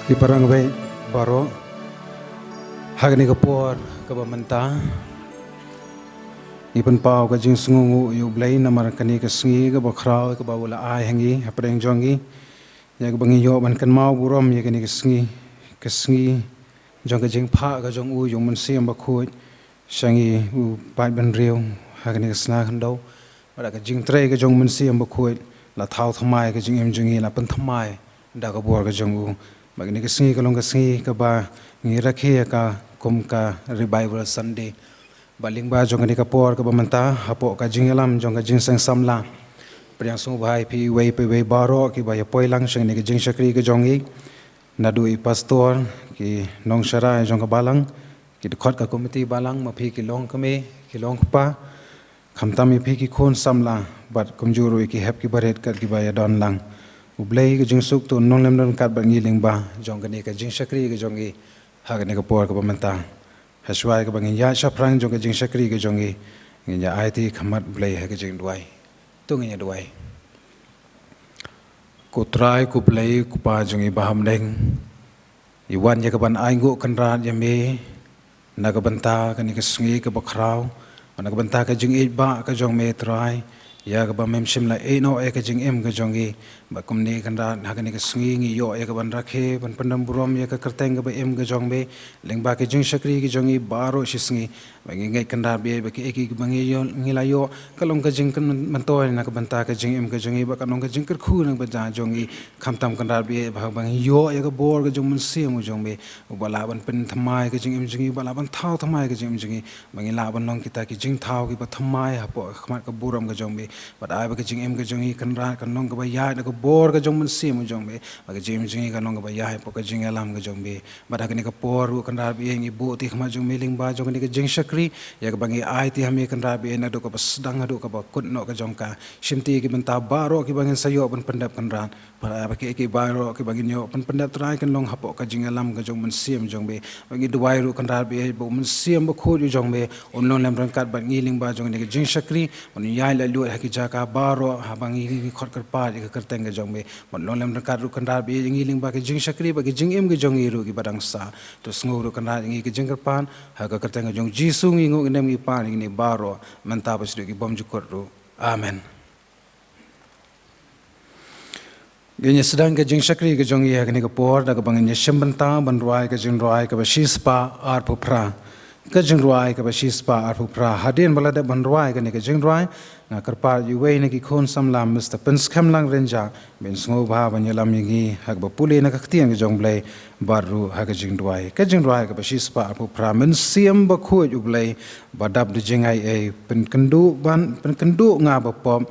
Iparang bay baro hagni kapor kabamanta ipan pau ka jing sungu yu blay namar kani ka sngi ka bakraw ka bawula ay hangi hapreng jongi ya ka bangi yo ban kan mau burom ya kani ka sngi jong ka jing pha ka jong u yung man siam ba khoi sangi u pai ban riu hagni ka sna khandau bara ka jing tre ka jong man siam ba khoi la thau thamai ka jing em jongi la pan thamai da ka bor ka jong u bagni ka sngi ka long ka sngi ka ba ngi rakhe ka kum ka revival Sunday baling ba jong ka por ka bamanta hapo ka jingalam jong ka jing sang samla priang sung bhai pi wei pe wei baro ki ba ya poilang sang ni ka jing sakri ka jongi nadui pastor ki nong sharai jong ka balang ki khot ka committee balang ma phi ki long ka me ki long pa khamtami phi ki khon samla bat kumjuru ki hep ki baret ka ki ba ya don lang ublei ka jing suk tu nong lem don kat ba ngi ling ba jong ka ni ka jing sakri ka jongi ha ka ni ka por ka bamanta haswai ka bangin ya shaprang jong ka jing sakri ka jongi ngi ya IT khamat blai ha ka jing duai tu ngi ya duai ku trai ku blai ku pa jongi baham deng iwan ya ka ban ai ngo kan rat ya me na ka banta ka ni ka sngi ka bakraw na ka banta ka jing it ba ka jong me trai ya ka ba mem sim la e no e ka jing em ka jongi ba kum ni kan rat ha ka ni ka sngi ngi yo ya ka ban rakhe ban pandam burom ya ka kerteng ka ba em ka jong be leng ba ka jing sakri ki jongi baro shi sngi ba ngi ngai kan rat be ba ki eki ba ngi yo ngi la yo ka long ka jing kan man to na ka banta ka jing em ka jongi ba ka long ka jing kar khu na ba ja jongi kham tam kan rat be ba ba ngi yo ya ka bor ka jong mun sim mu jong be ba la ban pen thamai ka jing em jongi ba la ban thau thamai ka jing em jongi ba ngi la ban long kita ki jing thau ki ba thamai ha po khmat ka buram ka jong be but ai ba ka jing em ka jongi kan ra kan long ka ba ya na ka bor ka jong mun sim mu jong be ba ka jing em jongi ka long ka ba ya po ka jing alam ka jong be ba da ka ni ka por kan ra be ngi bo ti khma jong meling ba jong ni ka jing sakri ya ka ba ngi ai ti hame kan ra be na do ka ba sedang do ka ba kut no ka jong ka shimti ki benta baro ki ba ngi sayo ban pendap kan ran ba ki baro ki ba ngi yo pan pendap trai kan long hapo ka jing alam ka jong mun sim jong be ba ngi duai ru kan ra be bo mun sim ba khu jong be on long lam ran kat ba ngi ling ba jong ni ka jing sakri on yai la lu ha ki ja ka baro ha ba ngi khot kar pa ki kar teng ka jong be on long lam ran kat ru kan ra be ngi ling ba ki jing sakri ba ki jing em ki jong ru ki badang sa to sngo ru kan ra ngi ki jing kar pan ha ka kar teng ka jong jisu ngi ngo nem ngi pan ngi baro manta ba sdu ki bom ju kor ru amen genya sedang ka jing sakri ka jong ya ni ka por da ka bangin shambanta ban ruai ka jing ruai ka ba shispa ar phupra ka jing ruai ka ba shispa ar phupra hadin bala da ban ruai ka ni ka jing ruai na karpa yu wei ni ki khon samlam Mr. Pins khamlang renja ben sngo ba ban yalam yingi hak ba pule na ka khtiang jong blai baru hak jing ruai ka ba shispa ar phupra men siam ba khu ju blai ba dab du jing ai e pen kandu nga ba pom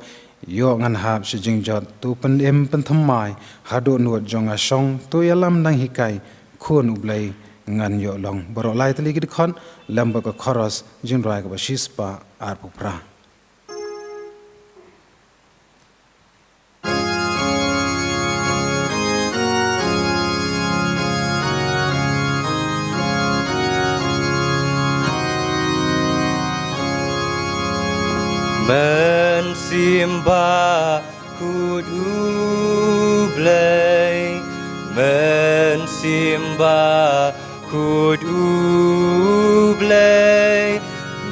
yo ngan hap si jing jot tu pen em pen thamai hado nuot jong a song tu yalam nang hikai khon ublai ngan yo long baro lai tali ki khon lamba ka khoros jing rai ka ba shispa ar phupra Men simba kudu blay, men simba kudu blay,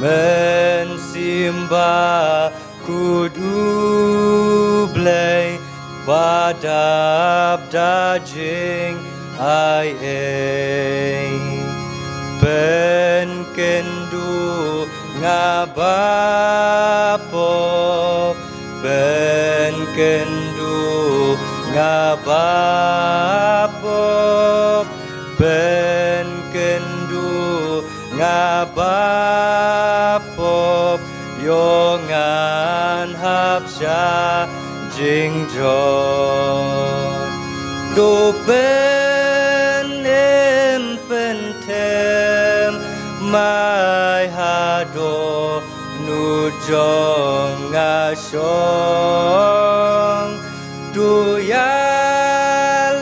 men simba kudu blay, badab dajing ai pen kendu ngabapo ben kendu ngabapo ben kendu ngabapo yongan hapsha jingjon do ben empentem mai hado nu jong asong tu yalam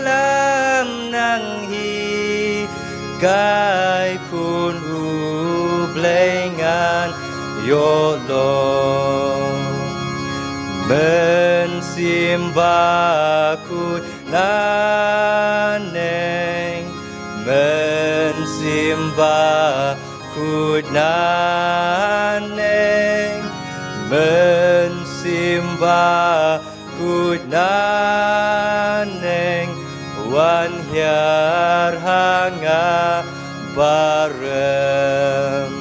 nang hi kai kun u blengan yo long men simba ku naneng mensimba kunaneng, mensimba kunaneng, wan hyar hanga barem,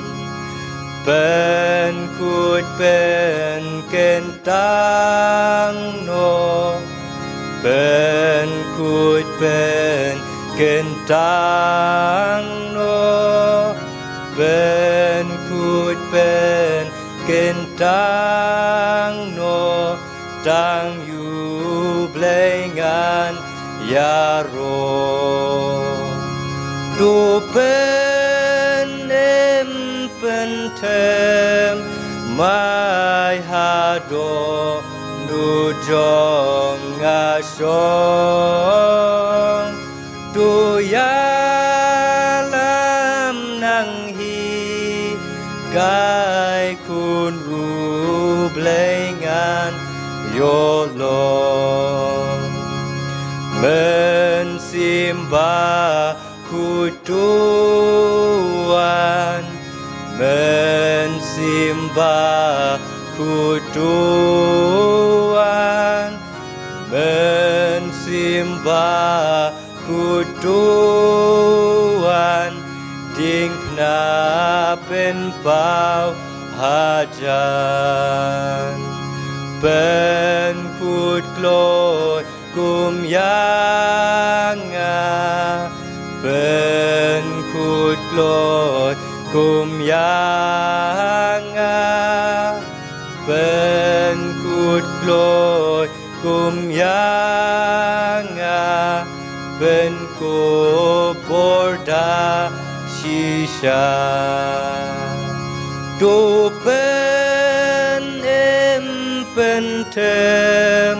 pen kut pen kentang no, pen kut pen kentang no, pen kut pen kentang no, tang yu blengan yaro, tu pen em pen tem mai hado nu jong asong, tu yalam nang hi kai kun u blengan yolong, mensimba kutuan, mensimba kutuan, mensimba kutuan, ding na pen pau hajan, pen kut kloi kum yanga, pen kut kloi kum yanga, pen kut kloi kum yanga, pen ko borda shisha, do pen em pen tem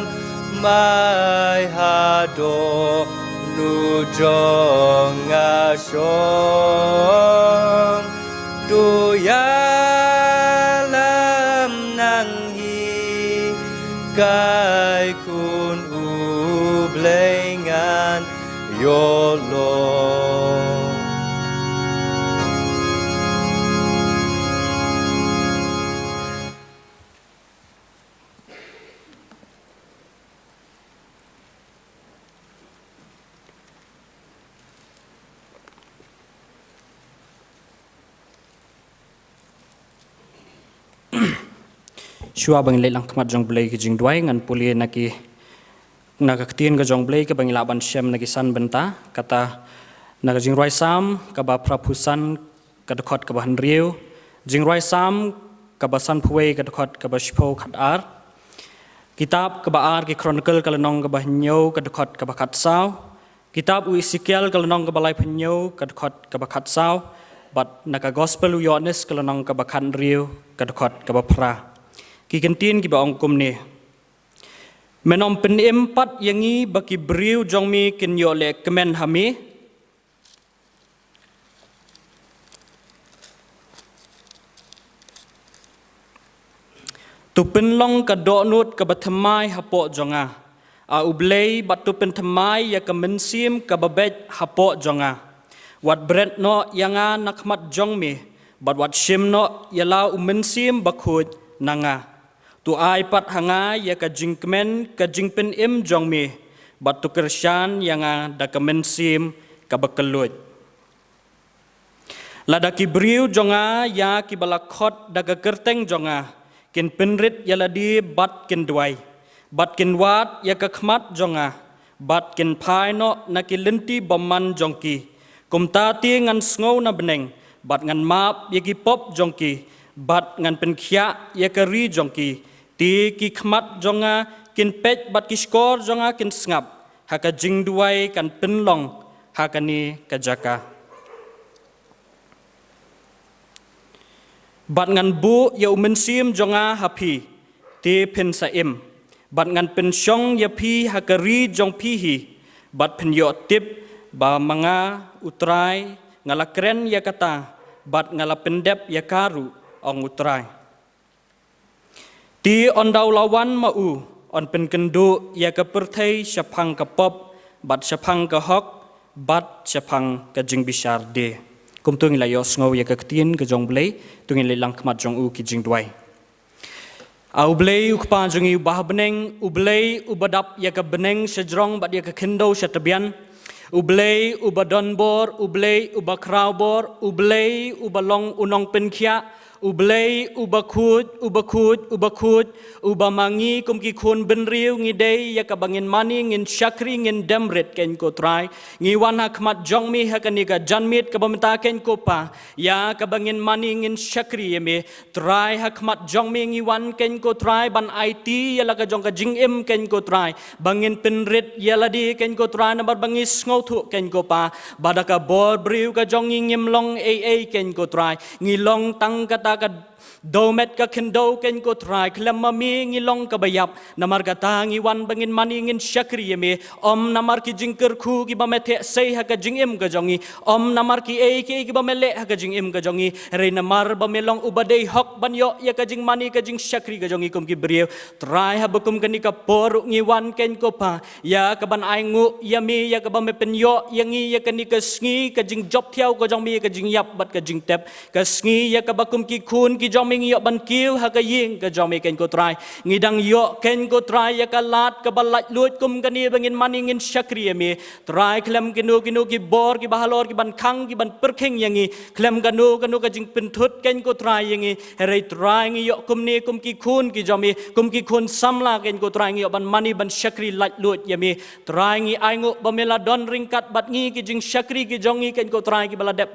mai hado nu jong asong, tu yalam nang hi kai kun u blengan yolong. Shua bang lelang kemat jong blay ke jing duai ngan puli naki nakaktiin ke jong blay ke bang laban syam naki san benta kata nak jing roi sam ke ba prapusan ke dekot ke bahan riu jing roi sam ke ba san puwe ke dekot ke ba shpo khat ar kitab ke ba ar ke chronicle ke lenong ke ba nyo ke dekot ke ba khat saw kitab u Ezekiel ke lenong ke ba lai penyo ke dekot ke ba khat saw bat naka gospel u Yohanes ke lenong ke ba khan riu ke dekot ke ba pra ki kentin ki ba ongkum ni menom pen empat yangi baki briu jongmi kin yo le kemen hami tu pen long ka do nut ka bathamai hapo jonga a ublei bat tu pen thamai ya ka mensim ka babet hapo jonga wat bret no yanga nakmat jongmi bat wat shim no yala mensim bakhut nanga tu ai pat hanga ya ka jingkmen ka jingpen im jongmi bat tu kershan yanga da ka mensim ka bakelut lada ki briu jonga ya ki balakhot da ka kerteng jonga kin penrit yala di bat kin duai bat kin wat ya ka khmat jonga bat kin phai no na ki lenti bomman jongki kumta ti ngan sngo na beneng bat ngan map ya ki pop jongki bat ngan pen khia ya ka ri jongki ti ki khmat jonga kin pet bat ki skor jonga kin sngap haka jing duai kan penlong hakani ka jaka bat ngan bu ya mensim jonga hapi ti pen saim bat ngan pen syong ya pi hakari jong pi hi bat pen yo tip ba manga utrai ngala kren ya kata bat ngala pendep ya karu ong utrai ti ondau lawan mau on pen kendu ya ka perthai syapang ka pop bat syapang ka hok bat syapang ka jing bishar de kum tu ngila yos ngau ya kaktin ke jong blei tu ngila lang kmat jong u ki jing duai au blei u kpa jong u bah beneng u blei u badap ya ka beneng sejrong bat ya ka kendo satabian u blei u badon bor u blei u bakrau bor u blei u balong unong penkhia ublei ubakut ubamangi kum ki khun ben riu ngi dei ya ka bangin mani ngin syakri ngin demret ken ko trai ngi wana khmat jong mi ha kan ka janmit ka bamta ken ko pa ya ka bangin mani ngin syakri me trai ha khmat jong mi ngi wan ken ko trai ban IT ya la ka jong ka jing em ken ko trai bangin penret ya la di ken ko trai na bar bangis ngau thu ken ko pa badaka bor briu ka jong ngi ngim long AA ken ko trai ngi long tang kata ka domet ka kendo ken ko trai klam mami ngi long ka bayap namar ka tangi wan bangin mani ngin syakri me om namar ki jingker khu ki ba methe sei ha ka jingim ka jongi om namar ki ki ba mele ha ka jingim ka jongi re namar ba melong ubadei hok ban yo ya ka jing mani ka jing syakri ka jongi kum ki brio trai ha bakum kan ka por ngi wan ken ko pa ya ka ban ai ngu ya mi ya ka ba me pen yo ya ngi ya ka ni ka sngi ka jing job thiau ka jong mi ka jing yap bat ka jing tep ka sngi ya ka bakum ki khun ki jong mi ngi yo ban kiu ha ka ying ka jong mi ken ko trai ngi dang yo ken ko trai ya ka lat ka balat lut kum ka ni bangin mani ngin syakri mi trai klem kinu ki bor ki bahalor ki ban khang ki ban perkheng yangi klem kanu ka jing pen thut ken ko trai yangi re trai ngi yo kum ni kum ki khun ki jong mi kum ki khun samla ken ko trai ngi yo ban mani ban syakri lat lut yami trai ngi ai ngo ba mela don ringkat bat ngi ki jing syakri ki jong ngi ken ko trai ki baladep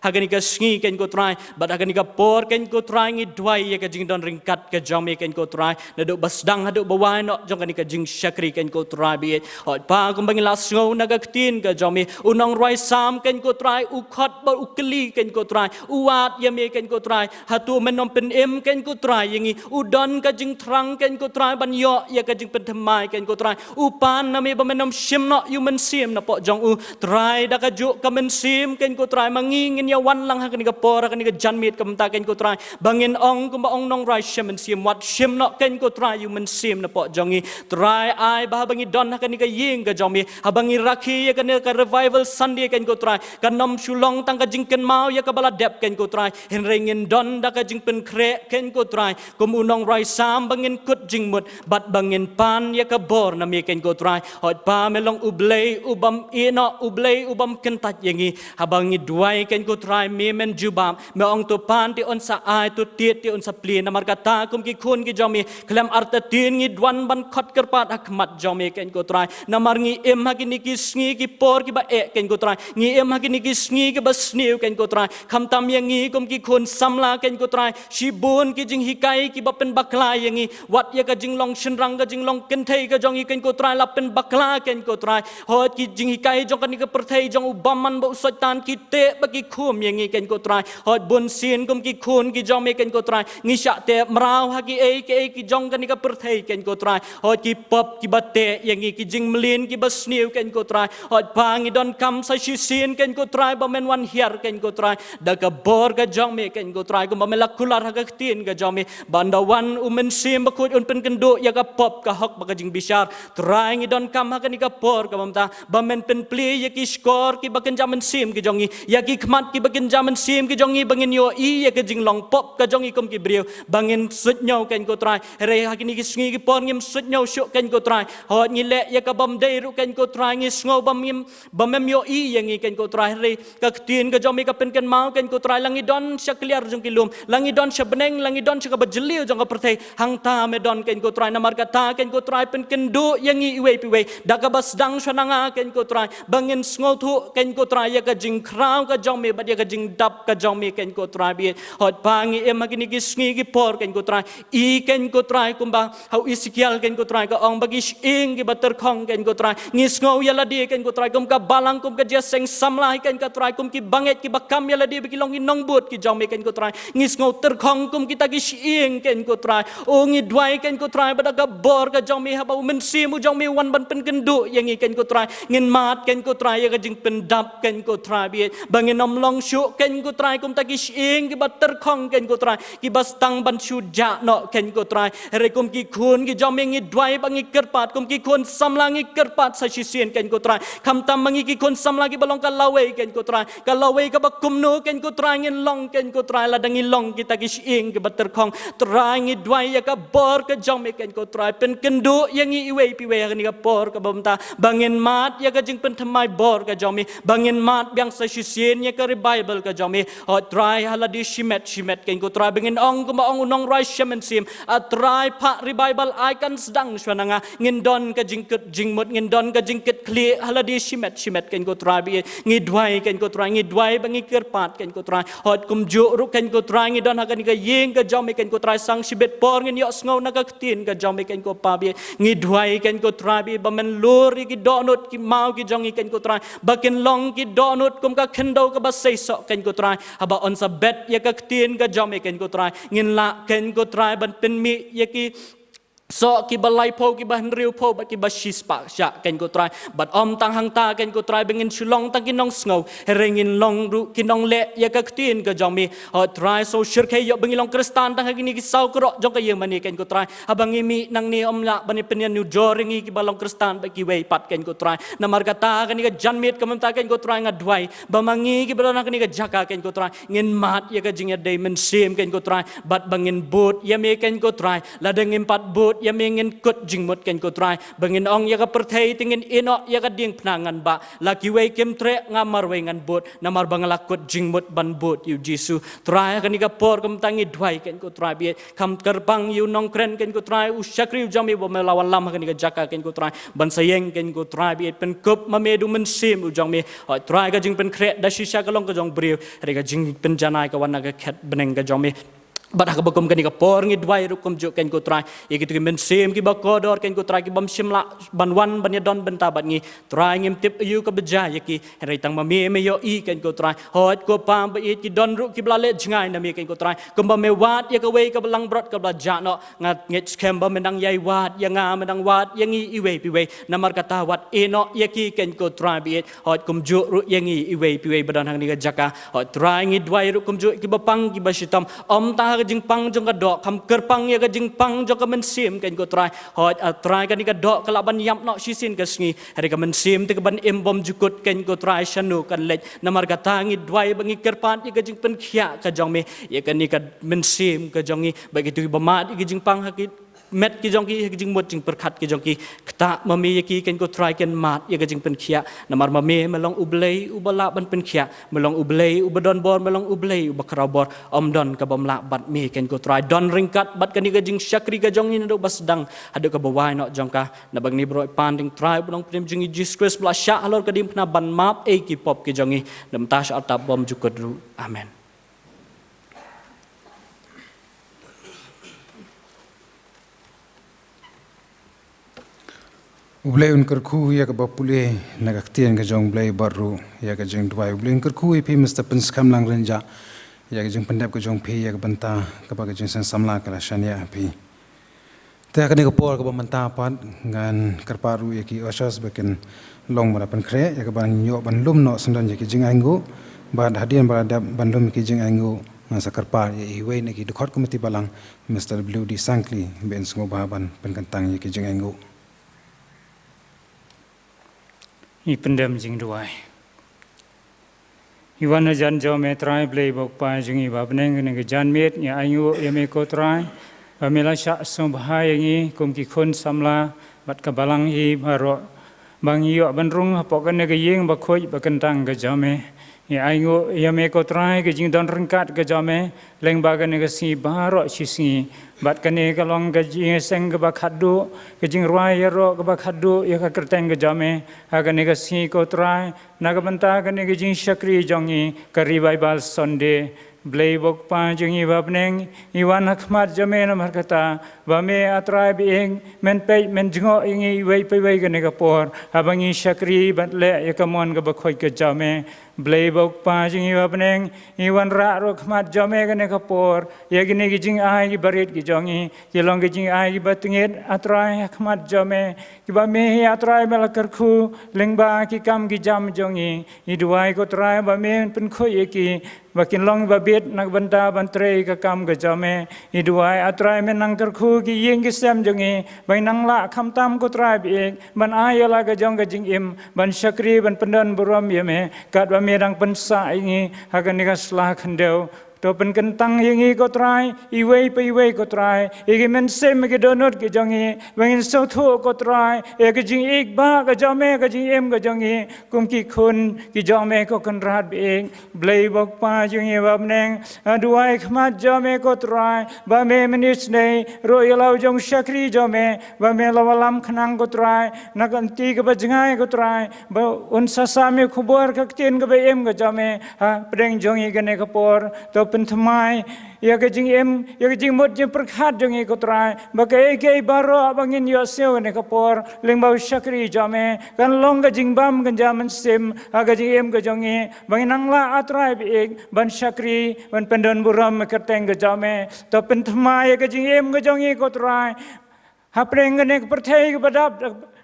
ha ka ni ka sngi ken ko trai bat ha ka ni ka por ken ko trai ngi duai ya ka jing don ringkat ka jong mi ken ko trai na do basdang ha do bawai no jong ka ni ka jing syakri ken ko trai bi hot pa kum bang la sngo na ka tin ka jong mi unong roi sam ken ko trai u khot ba u kli ken ko trai u wat ya mi ken ko trai ha tu menom pen em ken ko trai yangi u don ka jing thrang ken ko trai ban yo ya ka jing pen thamai ken ko trai u pan na mi ba menom sim no yu men sim na po jong u trai da ka ju ka men sim ken ko trai mangi ngin ya wan lang ha ka ni ka por ka ni ka janmit ka mta ken ko trai bangin ong kum ba ong nong rai sim men sim wat sim no ken ko trai yu men sim na po jongi trai ai ba bangi don ha ka ni ka ying ka jong mi ha bangi rakhi ya ka ni ka revival sunday ken ko trai ka nom shulong tang ka jing ken mau ya ka bala dep ken ko trai hin ringin don da ka jing pen kre ken ko trai kum unong rai sam bangin kut jing mut bat bangin pan ya ka bor na mi ken ko trai hot pa melong ublei ubam ino ublei ubam kentat yangi ha bangi duai ken ko trai mi men jubam me ong to pan ti on sa ai to tiet ti on sa pli na mar kata kum ki khun ki jomi klem arta tin ngi dwan ban khot kerpat akmat jomi ken ko trai na mar ngi em ha ki ni ki sngi ki por ki ba e ken ko trai ngi em ha ki ni ki sngi ki ba sniu ken ko trai kham tam yang ngi kum ki khun samla ken ko trai shibun ki jing hikai ki ba pen bakla yang ngi wat ya ka jing long shinrang ka jing long ken thei ka jongi ken ko trai la pen bakla ken ko trai hot ki jing hikai jong ka ni ka perthei jong ubaman ba usot tan ki te ba ki khum yang ngi ken ko trai hot bun sin kum ki khun ki jong me ken ko trai ngi sha te mrau ha ki ki jong ka ni ka perthei ken ko trai hot ki pop ki ba te yang ngi ki jing mlin ki ba sniu ken ko trai hot pa ngi don kam sa shi sin ken ko trai ba men wan hiar ken ko trai da ka bor ka jong me ken ko trai ko ba mela kular ha ka tin ka jong me banda wan umen sim ba khut un pen ken do ya ka pop ka hok ba ka jing bishar trai ngi don kam ha ka ni ka por ka bamta ba men pen pli ya ki skor ki ba ken jaman sim ki jongi ya ki khmat ki ba ken jaman sim ki jongi bangin yo ya ka jing long pop ka jongi kum ki brio bangin sut nhau ken ko trai re ha ki ni ki sngi ki por ngim sut nhau shu ken ko trai hot ngi le ya ka bam dei ru ken ko trai ngi sngo bam ngim bam mem yo ya ngi ken ko trai re ka tin ka jongi ka pen ken mau ken ko trai langi don syakliar jong ki lum langi don syabeneng langi don syaka bajeliu jong ka perthei hang ta me don ken ko trai na mar kata ken ko trai pen ken du yang ngi iwe piwe da ka bas dang shananga ken ko trai bangin sngo thu ken ko trai ya ka jing krau ka jong me ba ya ka jing dap ka jong me ken ko trai bi hot pangi em ha ki ni ki sngi ki por ken ko trai I ken ko trai kumba hau isikial ken ko trai ka ong bagi ing ki bater khong ken ko trai ngis ngau ya la di ken ko trai kum ka balang kum ka jeseng samlai ken ka trai kum ki banget ki bakam ya la di bagi long nong but ki jong me ken ko trai ngis ngau ter khong kum ki ta ki ing ken ko trai o ngi dwai ken ko trai bada ka bor ka jong me ha ba men simu jong me wan ban pen ken du yang ngi ken ko trai ngin mat ken ko trai ya ka jing pen dap ken ko trai bi bangin om long shu ken ko trai kum ta ki ing ki bater khong ken ko ko trai ki bas tang ban chu ja no ken ko trai re kum ki khun ki jom ngi dwai bang ngi kerpat kum ki khun samlang ngi kerpat sa shisien ken ko trai kham tam mangi ki khun samlang ki balong ka lawe ken ko trai ka lawe ka bakum no ken ko trai ngin long ken ko trai la dangi long kita ki ing ke bater khong trai ngi dwai ya ka bor ka jom ken ko trai pen kendu yang ngi iwe piwe ya ni ka bor ka bamta bangin mat ya ka jing pen thamai bor ka jom bangin mat biang sa shisien ya ka Bible ka jom trai haladi shimet ken ko trai bangin ong ko ong unong rai shamen sim trai pa Bible ai kan sedang shwananga ngin don ka jingkut jingmut ngin don ka jingkut kli haladi shimet ken ko trai bi ngi dwai ken ko trai ngi dwai bangi kerpat ken ko trai hot kum ju ru ken ko trai ngi don hakan ka yeng ka jom ken ko trai sang shibet por ngin yo sngo na ka tin ka jom ken ko pa bi ngi dwai ken ko trai bi bamen lur ki donut ki mau ki jong ken ko trai bakin long ki donut kum ka khendo ka basai so ken ko trai aba on sa bet ya ka tin ka jom ken ko trai ngin la ken ko trai ban pen mi ya ki so ki balai po ki ban riu po ba ki ba shis pa sha ken ko trai bat om tang hang ta ken ko trai bengin shulong tang kinong sngo herengin long ru kinong le ya ka tin ka jomi trai so shir ke yo bengilong kristan tang hagini ki sau kro jong ka ye mani ken ko trai abang imi nang ni om la bani penian new joringi ki balong kristan ba ki wei pat ken ko trai namar kata kan ka janmit ka menta ken ko trai ngadwai ba mangi ki balong kan ka jaka ken ko trai ngin mat ya ka jingya dei men sim ken ko trai bat bangin bot ya me ken ko trai ladeng empat bot ya mengin kut jingmut ken ko trai bangin ong ya ka perthei tingin ino ya ka ding pnangan ba laki wei kem tre ngamar wei ngan bot namar bangala kut jingmut ban bot yu jisu trai kan ka por kem tangi dwai ken ko trai bi kam kerbang yu nong kren ken ko trai usyakri jami bo melawan lam kan ka jaka ken ko trai ban sayeng ken ko trai bi pen kup mamedu men sim u jong me trai ka jing pen kre da shisha ka long ka jong briu re ka jing pen janai ka wana ka khet beneng ka jong me bat ha bakum kan ka por ngi dwai ru kum ju ken ko trai e ki men sim ki ba kodor ken ko trai ki bam sim la ban wan ban don ben ta bat ngi trai ngim tip yu ka beja ye ki re tang ma me yo i ken ko trai hot ko pam ba i ki don ru ki bla le jngai na me ken ko trai kum ba me wat ye ka wei ka belang brot ka bla ja no ngat nget skem ba menang yai wat ya nga menang wat ye ngi i wei pi wei namar kata wat e no ye ki ken ko trai bi hot kum ju ru ye ngi i wei pi wei badon hang ni ka jaka hot trai ngi dwai ru kum ju ki ba pang ki ba shitam om ta jing pang jong ka dok kam kerpang ya ka jing pang jong ka men sim ken ko trai hot trai kan ka dok kala ban yam no sisin ka sngi hari ka men sim te ka ban embom jukut ken ko trai shanu kan lej namar ka tangi dwai bangi kerpan ya ka jing pen khia ka jong me ya ka ni ka men sim ka jongi bagi tu ba ma ka jing pang hakit met ki jong ki jing mot jing perkhat ki jong ki kta mami ki ken ko try ken mat ya ka jing pen khia namar mami melong ublei ubala ban pen khia melong ublei ubadon bor melong ublei ubakrau bor om don ka bom la bat mi ken ko try don ringkat bat kan ka jing syakri ka jong ni do basdang adu ka bawai no jong ka na bang ni bro panding try belong prim jing Jesus Christ bla sha alor ka dim na ban map e ki pop ki jong ni dam tas atap bom jukudru amen. Ublay unkar khu ya ka bapule nagaktian ka jong blay baru ya ka jeng dwai ublay unkar khu ipi mesta penskam lang renja ya ka jeng pendap ka jong pi ya ka banta ka ba ka jeng san samla ka la shania pi ta ka ni ka por ka ba manta pat ngan karparu ya ki osas bakin long mara pen kre ya ka ban yo ban lum no sandan ya ki jeng aingo ba hadian ba da ban lum ki jeng aingo ngan sa karpar ya i wei ne ki dukhat komiti balang Mr. WD Sankli ben sngo ba ban pen kantang ya ki jeng aingo I pendam jing duai. Iwan jan jo me trai play bok pa jing I bab neng neng jan met ya ayu ya me ko trai. Amela sha som bahai ngi kum ki khon samla bat ka balang I baro bang yo ban rung pok kan ne yeng ba khoi ba kan tang ga jame. Ya ayu ya me ko trai ke jing don rengkat ga jame leng ba kan ne si baro si si bat kan ne ka long ga jing seng ga ba khadu ke jing roi ya ro ga ba khadu ya ka kerteng ga jame ha kan ne si ko trai na ga banta kan ne jing shakri jongi ka revival Sunday Blay bok pa jing I bab neng iwan akmat jame na markata ba me atrai bi eng men pe men jingo ingi wei pe wei gane ka por abangi shakri bat le yakamon ga ba khoi ka jame blei bok pa jingi ba peneng iwan ra ro khmat jame gane ka por yagini gi jing ai gi barit gi jongi ki long gi jing ai gi batinget atrai khmat jame ki ba me atrai mel karkhu lengba ki kam gi jam jongi iduai ko trai ba me pen khoi ki bakin long ba bet nak banta bantre ka kam ga jame iduai atrai men nang karkhu gi yeng gi sem jongi bai nang la kham tam ko trai bi ban ayala ga jong ga jing im ban shakri ban pendan buram yeme kat ba me dang pensa ingi hagan ni ka slah khandeu to pen kentang yengi ko trai iwei pe iwei ko trai igi men sem ge donot ge jongi wengin so tho ko trai e ge jing ik ba ga jame ga jing em ga jongi kum ki khun ki jame ko kan rat bi eng blei bok pa jongi ba mneng duai khmat jame ko trai ba me menis nei ro yalau jong shakri jame ba me lawalam khnang ko trai naganti ge ba jingai ko trai ba un sasa me khubor ka tin ge ba em ga jame ha preng jongi ge ne ka por to pentamai ya ke jing em ya ke jing mot je perkhat jongi ko trai ba ke baro abangin yo seo ne kapor lengbau shakri jame kan long ga jing bam kan jaman sim aga jing em ga jongi bangin angla atrai bi ek ban shakri ban pendon buram kerteng ga jame to pentamai ya ke jing em ga jongi ko trai hapreng ne perthai ga badap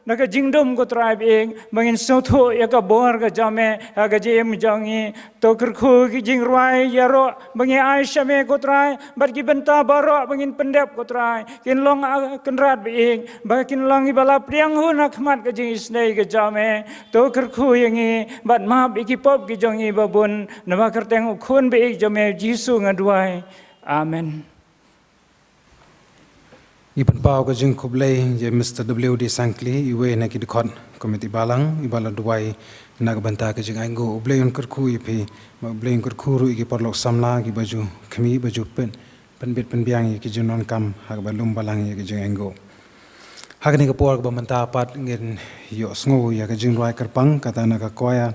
naga jingdom ko tribe eng bangin sotho ya ka bor ga jame aga jem jangi to kerkhu gi jingrai yaro bangi aisha me ko trai bar gi benta baro bangin pendep ko trai kin long kenrat bi eng bakin long i bala priang hu nakmat ga jing snei ga jame to kerkhu yangi bat ma bi ki pop gi jangi babun nama kerteng khun bi ek jame jisu ngadwai amen. Ipan pau ka jing kublai je Mr. W.D. Sankli iwe na ki dikot komiti balang ibala duwai nagbanta ka jing aingo ublai un kerku ipi ma ublai un kerku ru iki porlok samla ki baju kami baju pen bit pen biang ki junon kam hak balum balang ki jing aingo hak ni ka por ka bamanta pat ngin yo sngo ya ka jing ruai kerpang kata na ka koya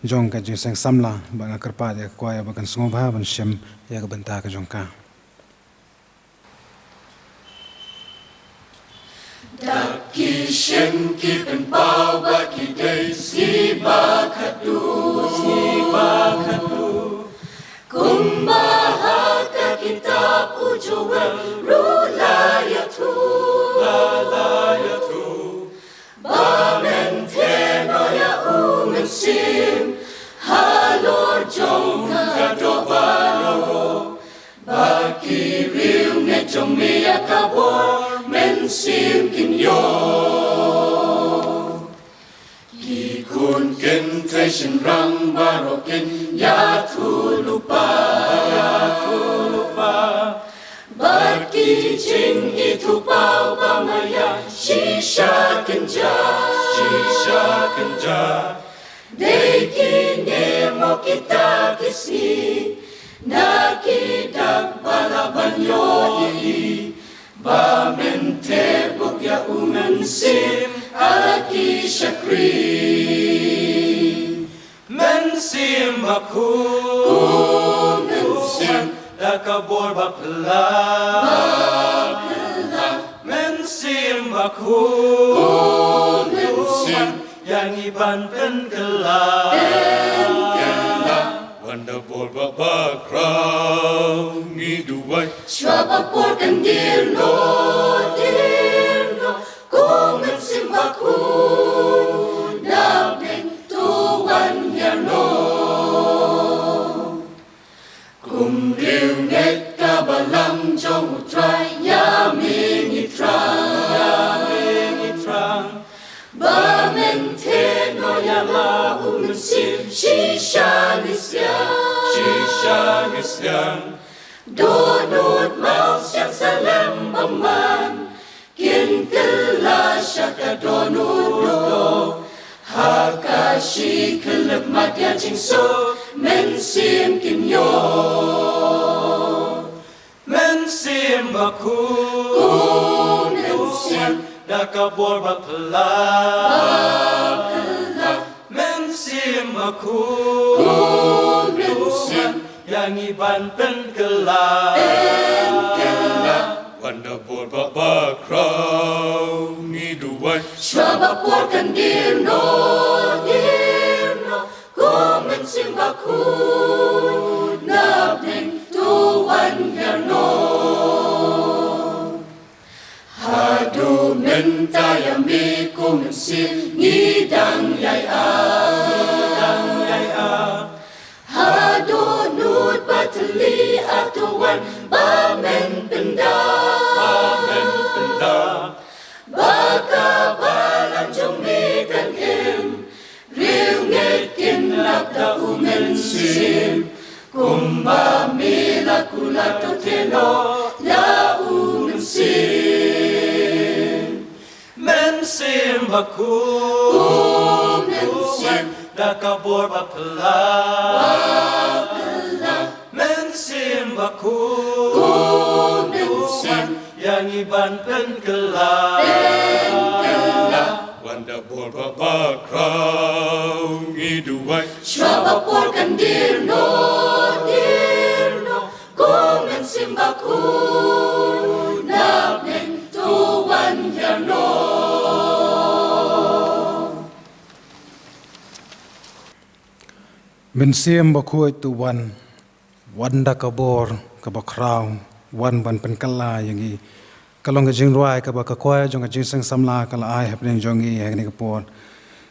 jong ka jing sang samla ba ka kerpa ya koya ba kan sngo ba ban shem ya ka banta ka jong ka Daki shen ki pen pau ba ki day si ba khatu kumbaha ka kitab ujuwan rulaya tu ba men te no ya umen sim halor jong ka do ba ba ki riu ne jong mi ya ka bo men sim kin yo ki kun ken te shin rang baro ken ya tu lupa ba ki jing i tu pau ba ma ya shisha ken ja de ki ne mo kita kisi na ki dak bala banyo i ba mente bukya umen sim aki shakri men sim aku men sim dakabor bakla men sim aku men sim yang iban pen kela wanda bor bakra ngiduai Shwaba porkan dirno ko men sim aku na ben tuwan yarno kum riu net ka balang jong utrai ya mini trang ba men te no ya la sim shisha nisyan Donut mau siang salam baman Kin kela syaka donut Hakashi kelep madya jingso Men sim kim yo men sim aku Men sim dakabor bakla men sim aku Men sim yang iban pen kela Wanda bor ba crow ni du wai Shaba porkan dirno Komen simbakun Nabning tuwan yarno Hadu mentayami komen sim Ngidang yay Hadu nut batali atuan Bamen penda Baka balang jong mitan im Riu ngekin labda umen sim Kumba mila kulato teno La umen sim Men sim baku Umen sim Dakabor ba pala Men sim baku Umen sim Yang iban pen kela Wanda bor ba crow ni du wai Shaba porkan dirno Komen simbakun Nabning tuwan yarno Mensiam bakuai tu wanda kabor kabakrau wan ban penkala yangi kalong ka jingruai ka ba ka kwai jong ka jingsang samla kala ai hapneng jongi hagni ka por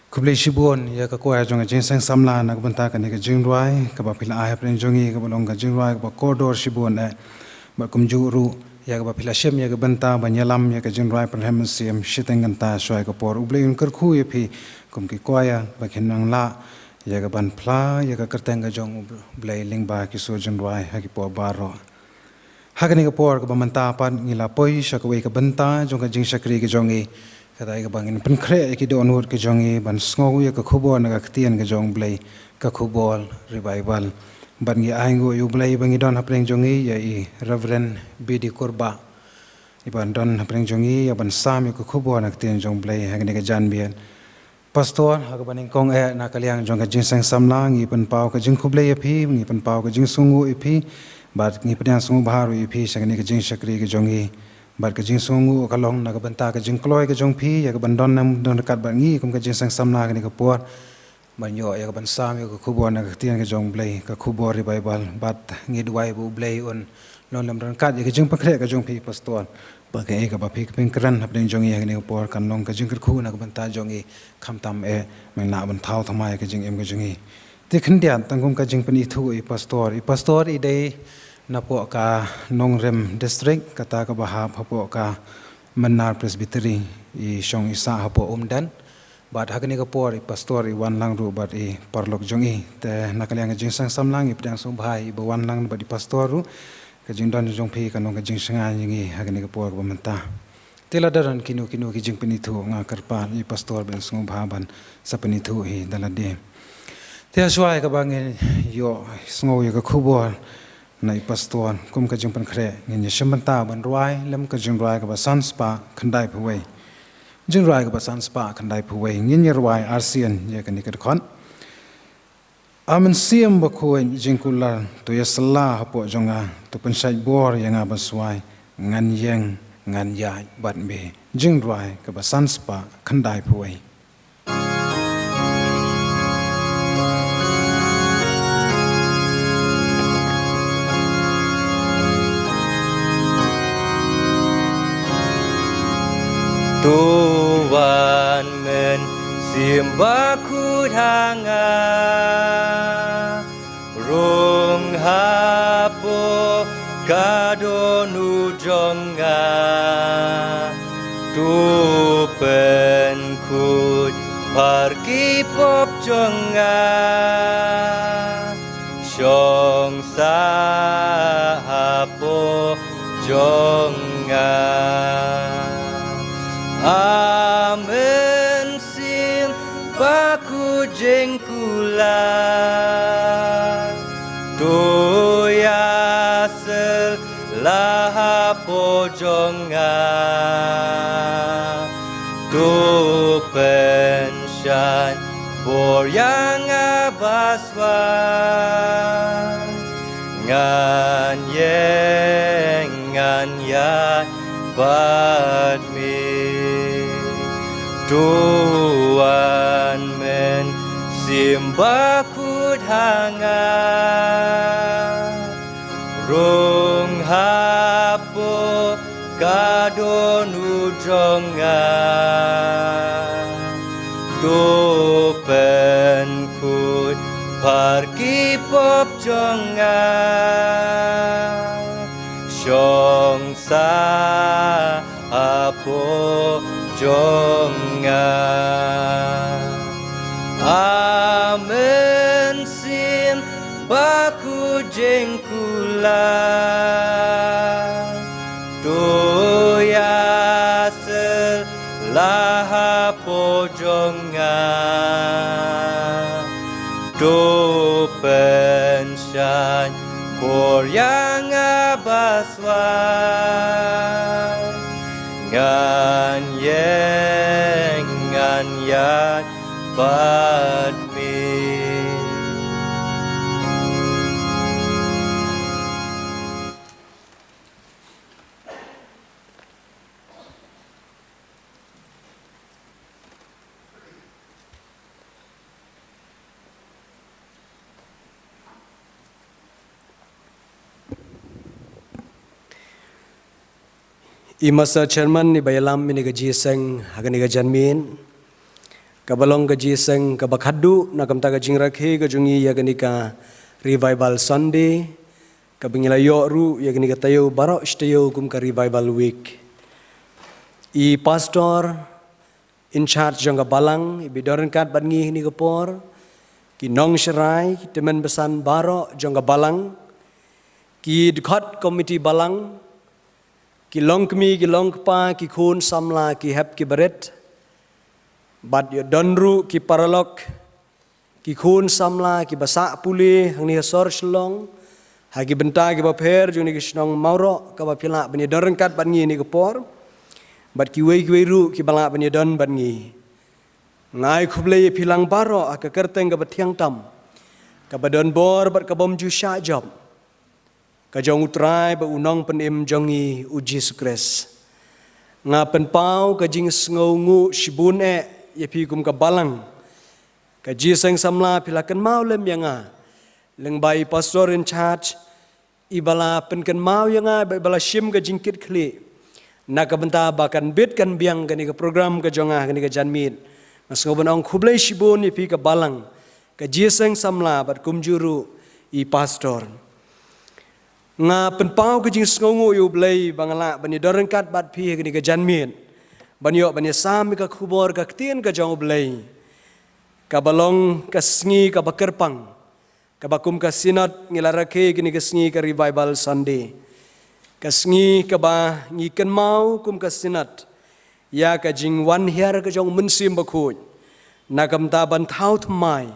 kublei shibon ya ka kwai jong ka jingsang samla nak banta ka ni ka jingruai ka ba pila ai hapneng jongi ka balong ka jingruai ka ba kodor shibon ba kumjuru ya ka ba pila shem ya ka banta ba nyalam ya ka jingruai perhem siam shiteng ta shwai ka por ublei un karkhu ya phi kum ki kwaya ba khenang la ya ka ban pla ya ka kerteng ka jong ublei lingba ki so jingruai ha ki por baro Hakani ka por ka bamanta pan ngila poi shakawai ka banta jong ka jing shakri ka jongi kadai ka bangin penkre ki don hur ka jongi ban sngogu ya ka khubo na ka ktien ka jong blai ka khubol revival ban ngi aingo yu blai bangi don hapreng jongi ya i reverend bidi kurba iban don hapreng jongi ya ban sam ka khubo na ktien jong blai hakani ka janbian pastor haka baning kong na kaliang jong ka jing sang samla ngi pan pau ka jing khublai ya phi ngi pan pau ka jing sungu i phi bat ngi pedang sungu baharu i phi sakani ka jing shakri ka jongi bat ka jing sungu ka long na ka banta ka jing kloi ka jong phi ya ka bandon nam don kat bat ngi kum ka jing sang samna ka ni ka por ban yo ya ka ban sam ya ka khubo na ka tian ka jong blai ka khubo revival bat ngi duai bu blai on lon lam don kat ya ka jing pakre ka jong phi pastor ba ka e ka ba phi ka pin kran hap ding jong ya ka ni ka por kan long ka jing ka khu na ka banta jong i kham tam e mang na ban thau thamai ka jing em ka jong i te khandian tangkum ka jing pani thu i pastor i dei napo ka Nongrem district kata ka bahap hapo ka Manar Presbytery i shong isa hapo umdan bat hakani ka por i pastor i wan lang ru bat i parlok jongi te nakaliang jing sang samlang i pedang song bhai i wan lang bat i pastor ru ka jing don jong phi ka nong ka jing sanga ngi hakani ka por ka manta tela daran kinu ki jing pani thu nga karpa i pastor ben song bhaban sa pani thu hi dalade te aswai ka bangin yo sngo yo ka khubor na pastor kum ka jing pan khre ngin shimanta ban ruai lam ka jing ruai ka ba sanspa khandai phuwei jing ruai ka ba sanspa khandai phuwei ngin ruai arsian ye ka ni ka khon amen siam ba khoi jing kular to yasalla hapo jonga to pansai bor yanga ba swai ngan yeng ngan ya bat be jing ruai ka ba sanspa khandai phuwei Tuhan men simbaku hanga rung hapo kadonu jonga tu penkut parki pop jonga shong sahapo jonga Amen sim baku jengkula tu yasel laha pojonga tu penshan bor yang abaswa ngan yeng ngan yan bat mi tuan men simbaku hangat rung hapo kadonu jongan do pen kut parki pop jongan Shong sa apo jongan Amen sim baku jengkulan Doya selah apo jongan Do pensyan Boryang abaswan Ngan yan bat mi Imasa chairman ni bayalam ni gaji seng hagan ni gajanmin kabalong gaji seng kabakadu na kamta gajing rakhe gajungi yagani ka revival Sunday kabingila yo ru yagani ka tayo baro istayo kum ka revival week I pastor in charge jong balang ibidoran kat bangi ni kapor ki nong serai temen besan baro jong balang ki dekat komiti balang ki long kmi ki long pa ki khun samla ki hep ki baret bat yo donru ki paralok ki khun samla ki basa puli hang ni sor shlong hagi benta ki bapher juni ki snong mauro ka ba pila bani doran kat ban ngi ni ko por bat ki wei ru ki bala bani don ban ngi ngai khuble pilang baro ka kerteng ka bathiang tam ka badon bor bat ka bom ju sha job Kajong utrai ba unong penim jongi uji sukres. Nga penpau kajing sngongu shibun yepi kum ka balang. Kaji seng samla pilakan mau lem yanga. Leng bai pastor in charge ibala penkan mau yanga bai bala shim kajing kit kli. Na ka benta bakan bit kan biang kani ka program ka jonga kani ka janmit. Mas ngoban ong khublai shibun yepi ka balang. Kaji seng samla bat kumjuru I pastor. Nga penpau kajing sngongu yu blai bangala bani doran kat bat pi kani ka janmin banyo bani sam ka khubor ka ktien ka jong blai ka balong ka sngi ka bakerpang ka bakum ka sinat ngila rakhe kani ka sngi ka revival Sunday ka sngi ka ba ngi kan mau kum ka sinat ya ka jing wan her ka jong munsim bakhuj na kam ta ban thau thmai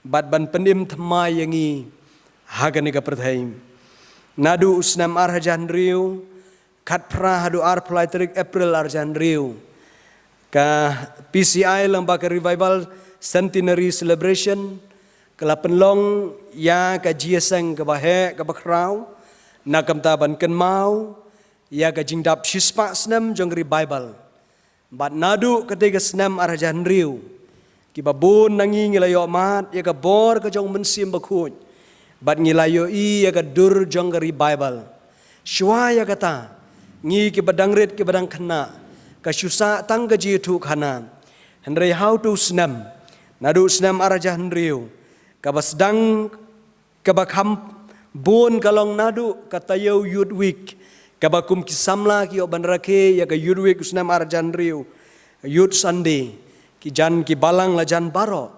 bat ban penim thmai yangi hagani ka prathaim Nadu usnam arhajan riu, kat pra hadu arpulai terik April arjan riu. Ka PCI lembaga revival centenary celebration, kelapen long ya ka jieseng ka bahe ka bakrau, nakam taban ken mau, ya ka jingdap shispa snam jong revival. Bat nadu ketika snam arhajan riu, ki babun nangi ngilayo mat ya ka bor ka jong mensim bakhuj. Bat ngilayo ya ka dur jong ka revival. Shwa ya kata ngi ki badang rit ki badang khana ka syusa tang ka ji thu khana. Hendrai how to snam. Nadu snam arajah hendriu. Ka basdang ka bakham bon kalong nadu ka tayo youth week. Ka bakum ki samla ki oban rakhe ya ka youth week snam arajah hendriu. Youth Sunday ki jan ki balang la jan baro.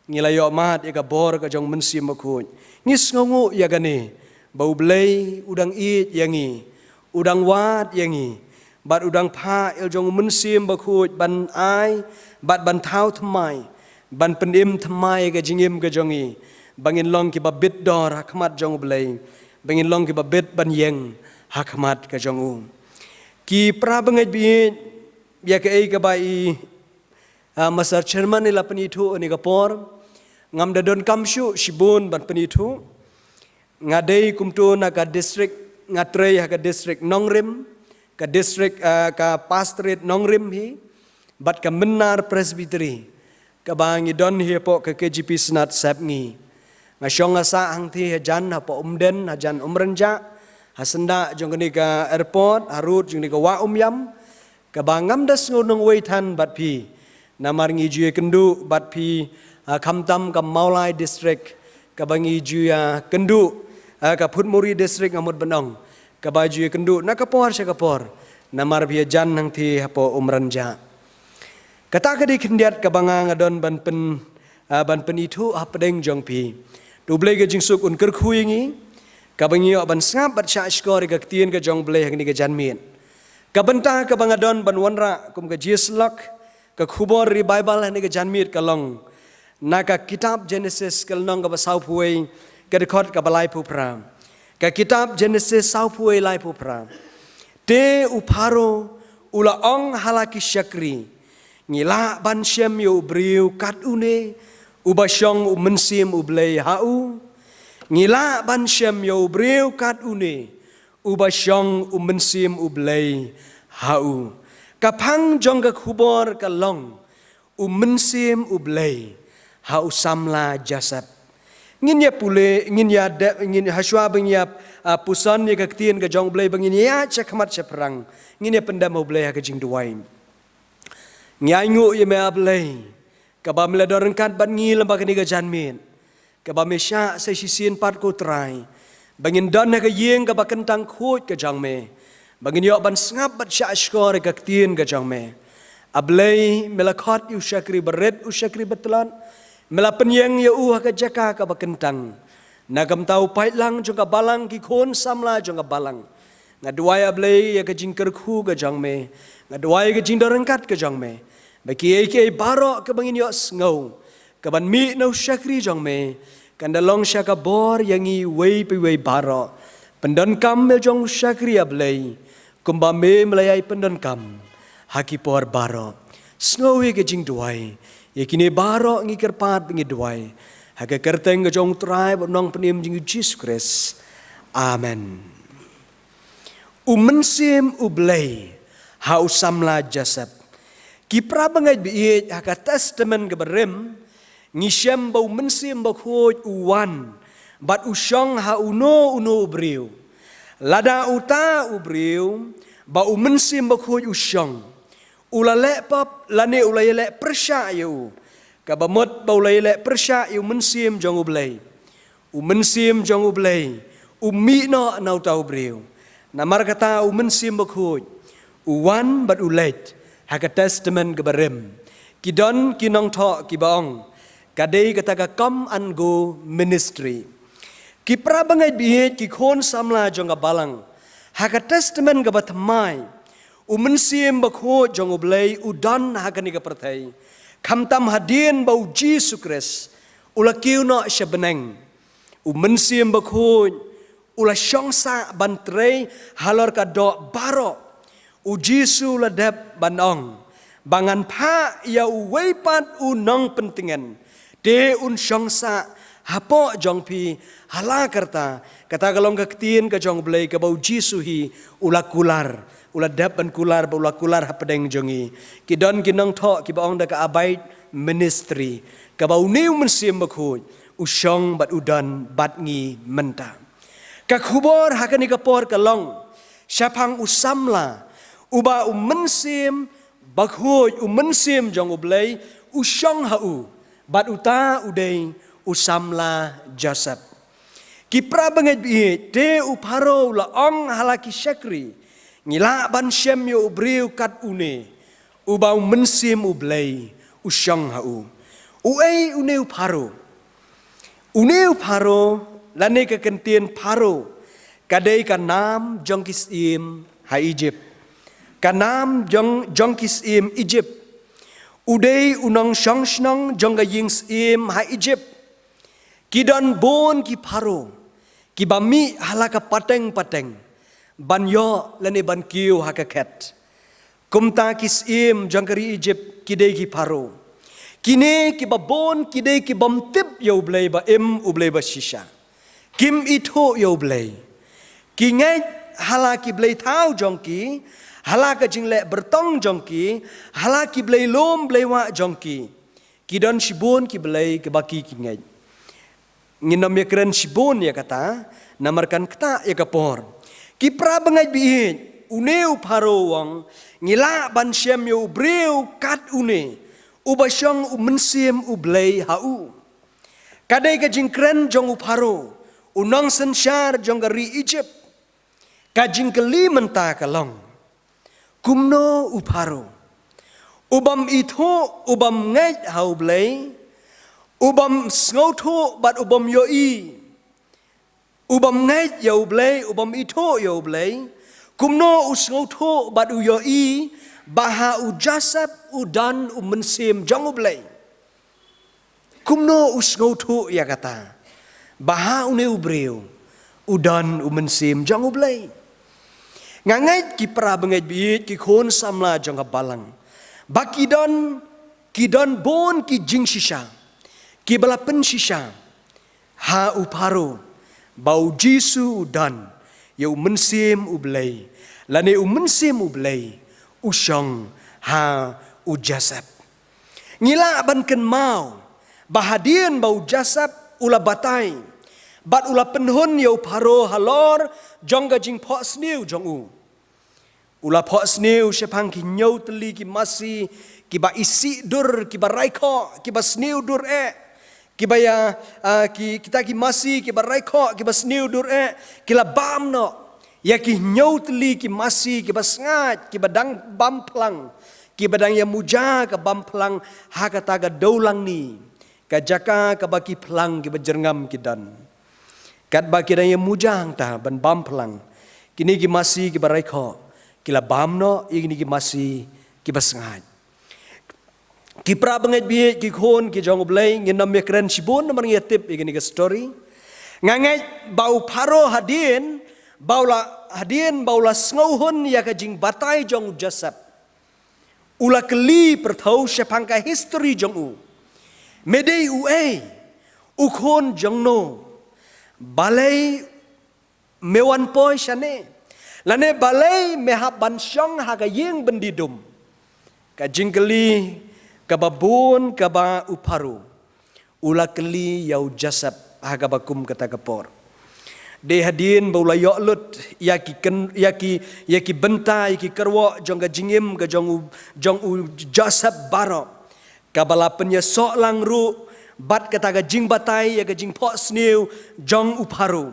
Ngilayo mat ya ka bor ka jong mensim makhuj. Ngis ngongu ya gane bau blai udang it yangi udang wat yangi bat udang pha el jong mensim bakhuj ban ai bat ban thau thmai ban penim thmai ka jingim ka jongi bangin long ki babit dor hakmat jong blai bangin long ki babit ban yeng hakmat ka jong ki pra bangai bi ya ka ei ka bai masar chairman ni lapani thu ni ka por ngam da don kamshu shibun ban penitu ngadei kumtu na ka district ngatrei ha ka district nongrim ke distrik ke pastorate Nongrim hi bat ke Menar Presbytery ke bangi don hi po ke KGP Senat Sep ngi ngasyong asa hang thi hajan ha po umden hajan umrenja hasenda jong ni ka airport harut jong ni ka wa yam ke bangam das ngonong weitan bat pi namar ngi jue kendu bat pi Kamtam ke Maulai district ke bangi jua kendu ke Putmuri district ngamut benong ke baju kendu nak kapor syakapor namar pi jan hang thi ha po umrenja kata ke di kendiat ke banga ngadon ban pen itu apdeng jong pi tu blai ke jingsuk un ker khuingi ka bangi ban sngap bat sha skor ke tien ke jong blai hang ni ke janmin ka benta ke bangadon ban wanra kum ke jislak ke khubor ri bible ni ke janmit ka long naka kitab Genesis ke long ke basau puai ke record ke balai pu pram ke kitab Genesis sau puai lai pu pram te uparo ula ong halaki syakri ngila ban syem yo briu kat une ubasyong umensim ublei hau ngila ban syem yo briu kat une ubasyong umensim ublei hau kapang jong ka khubor ka long umensim ublei hau samla jasad ngin ya pule ngin haswa bengya pusan ya kaktien ka jong blei bengin ya chakmat chaprang ngin ya pendam ublei ka jing duain nyangu ya me ablei ka ba melador kat ban ngi lamba ka ni ka janmin ka ba me sha sai sisin pat ko trai bangin don ka yeng ka ba kentang khut ka jong me bangin yo ban sngap bat sha skor ka ktien ka jong me ablei melakhat yu syakri beret u syakri betlan mela penyeng ya ka jaka ka ba kentang nagam tau pai lang jong ka balang ki khon samla jong ka balang ngaduai ablei ya ka jingker khu ka jong me ngaduai ka jingdor kat ka jong me baki ke baro ke bangin yo ngau ke ban mi no syakri jong me kandalong syaka bor yangi wei pi wei baro pendon kam mel jong syakri ablei kumba me melayai pendon kam haki por baro sngowi ke jing duai yakini baro ngi kerpat ngi duai haka kerteng ke jong trai nong penim jing Jesus Christ amen umensim ublei hau samla jasad Kipra bangai biit haka testament ke berem ngisyam bau mensim bau khoj uwan bat usyong ha uno ubriu lada uta ubriu bau mensim bau khoj usyong ulale pap lane ulayele persya yu ka bamot bau layele persya yu mensim jong ublei mensim jong ublei ummi no nau tau briu namar kata mensim bau khoj uwan bat ulet haka testament ke berem kidon kinong tho kibaong kadei kata ka come and go ministry ki prabangai biet ki khon samla jong ka balang haka testament ke batmai umensim bakho jong ublei udan haka ni ka perthai khamtam hadin bau Jesus Christ ula kiu no shabeneng umensim bakho ula syongsa bantrei halor ka do baro Ujisu ladap banong bangan pa ya weipat unong pentingan de un syongsa hapo jong pi hala karta kata kalong kaktien ka jong blei ka bau jisu hi ula kular ula dap ban kular ba ula kular hapedeng jongi kidon kinong tho ki baong da ka abait ministry ka bau new mensim bakhu usyong bat udan bat ngi menta ka khubor hakani ka por kalong syapang usamla uba umensim bakhuj umensim jong ublei usyong hau bat uta udei usamla jasad kipra bangai bi te uparo la ong halaki syakri ngila ban syem yo ubriu kat une uba umensim ublei usyong hau uei une uparo lane ka kentien paro kadei ka nam jong kisim ha Egypt kanam jong kis im Egypt udei unong shong shnong jong ga yings im ha Egypt kidon bon ki paro ki bami halaka pateng banyo lene ban kiu hakaket kumta kis im jong kari Egypt kidei ki paro kine ki babon kidei ki bom tip yo blei ba im ublei ba shisha kim itho yo blei ki ngai halaki blei thau jong ki hala ka jing le bertong jongki hala ki blei lom blei wa jongki ki don shibun ki blei ke baki ki ngai nginom ya keren shibun ya kata namarkan kata ya kapor ki pra bangai bi uneu pharo wang ngila ban shem yo breu kat une ubasyong umensim ublei hau kadai ka jing keren jong upharo unong sensyar jong gari Egypt ka jing keli menta kalong kumno upharo ubam itho ubam ngai hau blei ubam sngoto bat ubam yoi ubam ngai yo blei ubam itho yo blei kumno usngoto bat u yoi baha u jasab u dan u mensim jong u blei kumno usngoto ya kata baha u ne u breu u dan u mensim jong u blei ngangai ki pra bengai bi ki khon samla jong ka balang kidon bon ki jing shisha ki balapen shisha ha u paro bau jisu dan eu mensim u blei lane u mensim u blei u shong ha u jasab ngila ban ken mau bahadian bau jasab ula batai bat ula penhun eu paro halor jong ga jing pho sniu jong u ula pho sniu sepang ki nyau teli ki masi ki ba isi dur ki ba raiko ki ba sniu dur ki ba ya kita ki masi ki ba raiko ki ba sniu dur ki la bam no ya ki nyau teli ki masi ki ba sngat ki ba dang bam plang ki ba dang ya muja ka bam plang ha kata ga daulang ni ka jaka ka ba ki plang ki ba jerngam ki dan kat ba ki dang ya mujang ta ban bam plang kini ki masi ki ba raiko kila bamno igni ki masi ki basngat ki pra banget bi ki khon ki jong blai nginam me kren sibun namar ngetip igni ka story ngangai bau pharo hadin baula sngohun ya ka jing batai jong jasab ula keli perthau sepangka history jong u medei u u khon jong no balai mewan poi shane lane balai mehab bansyong haga yeng bendidum ka jingkeli ka babun ka ba uparu ula keli yau jasab haga bakum kata kapor de hadin baula yolut yaki benta yaki kerwa jong ga jingim ga jong u jasab baro ka balapen ya sok lang ru bat kata ga jing batai ya ga jing pho sniu jong uparu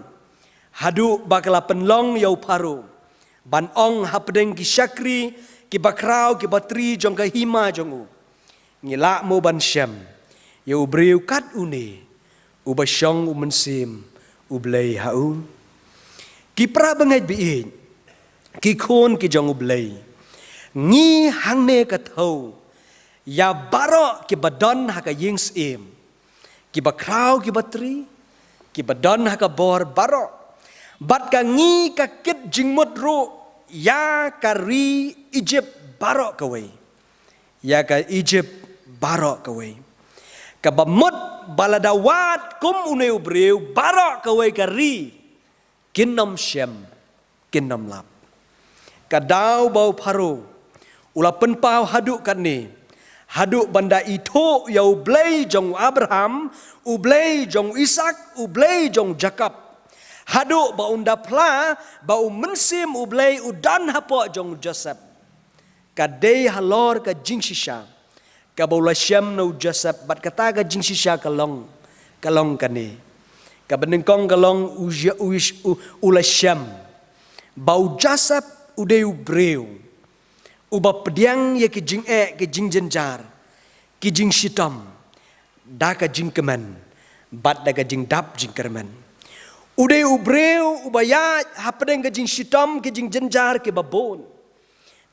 hadu bakala penlong yau paru ban ong hapdeng ki syakri ki bakrau ki batri jong ka hima jong u ngila mo ban syam yo breu kat une u basyong u mensim u blei hau ki pra bangai bi ki khon ki jong u blei ngi hang ne ka thau ya baro ki badon ha ka ying sim ki bakrau ki batri ki badon ha ka bor baro bat ka ngi ka kit jingmut ru ya ka ri Egypt barok kawai ya ka Egypt barok kawai ka bamut baladawat kum uneu breu barok kawai ka ri kinom shem kinom lap ka dau bau paro ula penpau haduk kan ni haduk banda itu yau blei jong Abraham u blei jong Ishak u blei jong Jacob hadu ba unda pla ba mensim ublei udan hapo jong Joseph kadai halor ka jing shisha ka baula syam no Joseph bat kata ka jing shisha kalong kani ka benengkong kalong ula syam bau Joseph udeu breu uba pediang ye ki jing ke jing jenjar ki jing shitam da ka jing keman bat da ka jing dap jing kerman udai ubreu ubaya hapdeng ke jing shitam ke jing jenjar ke babon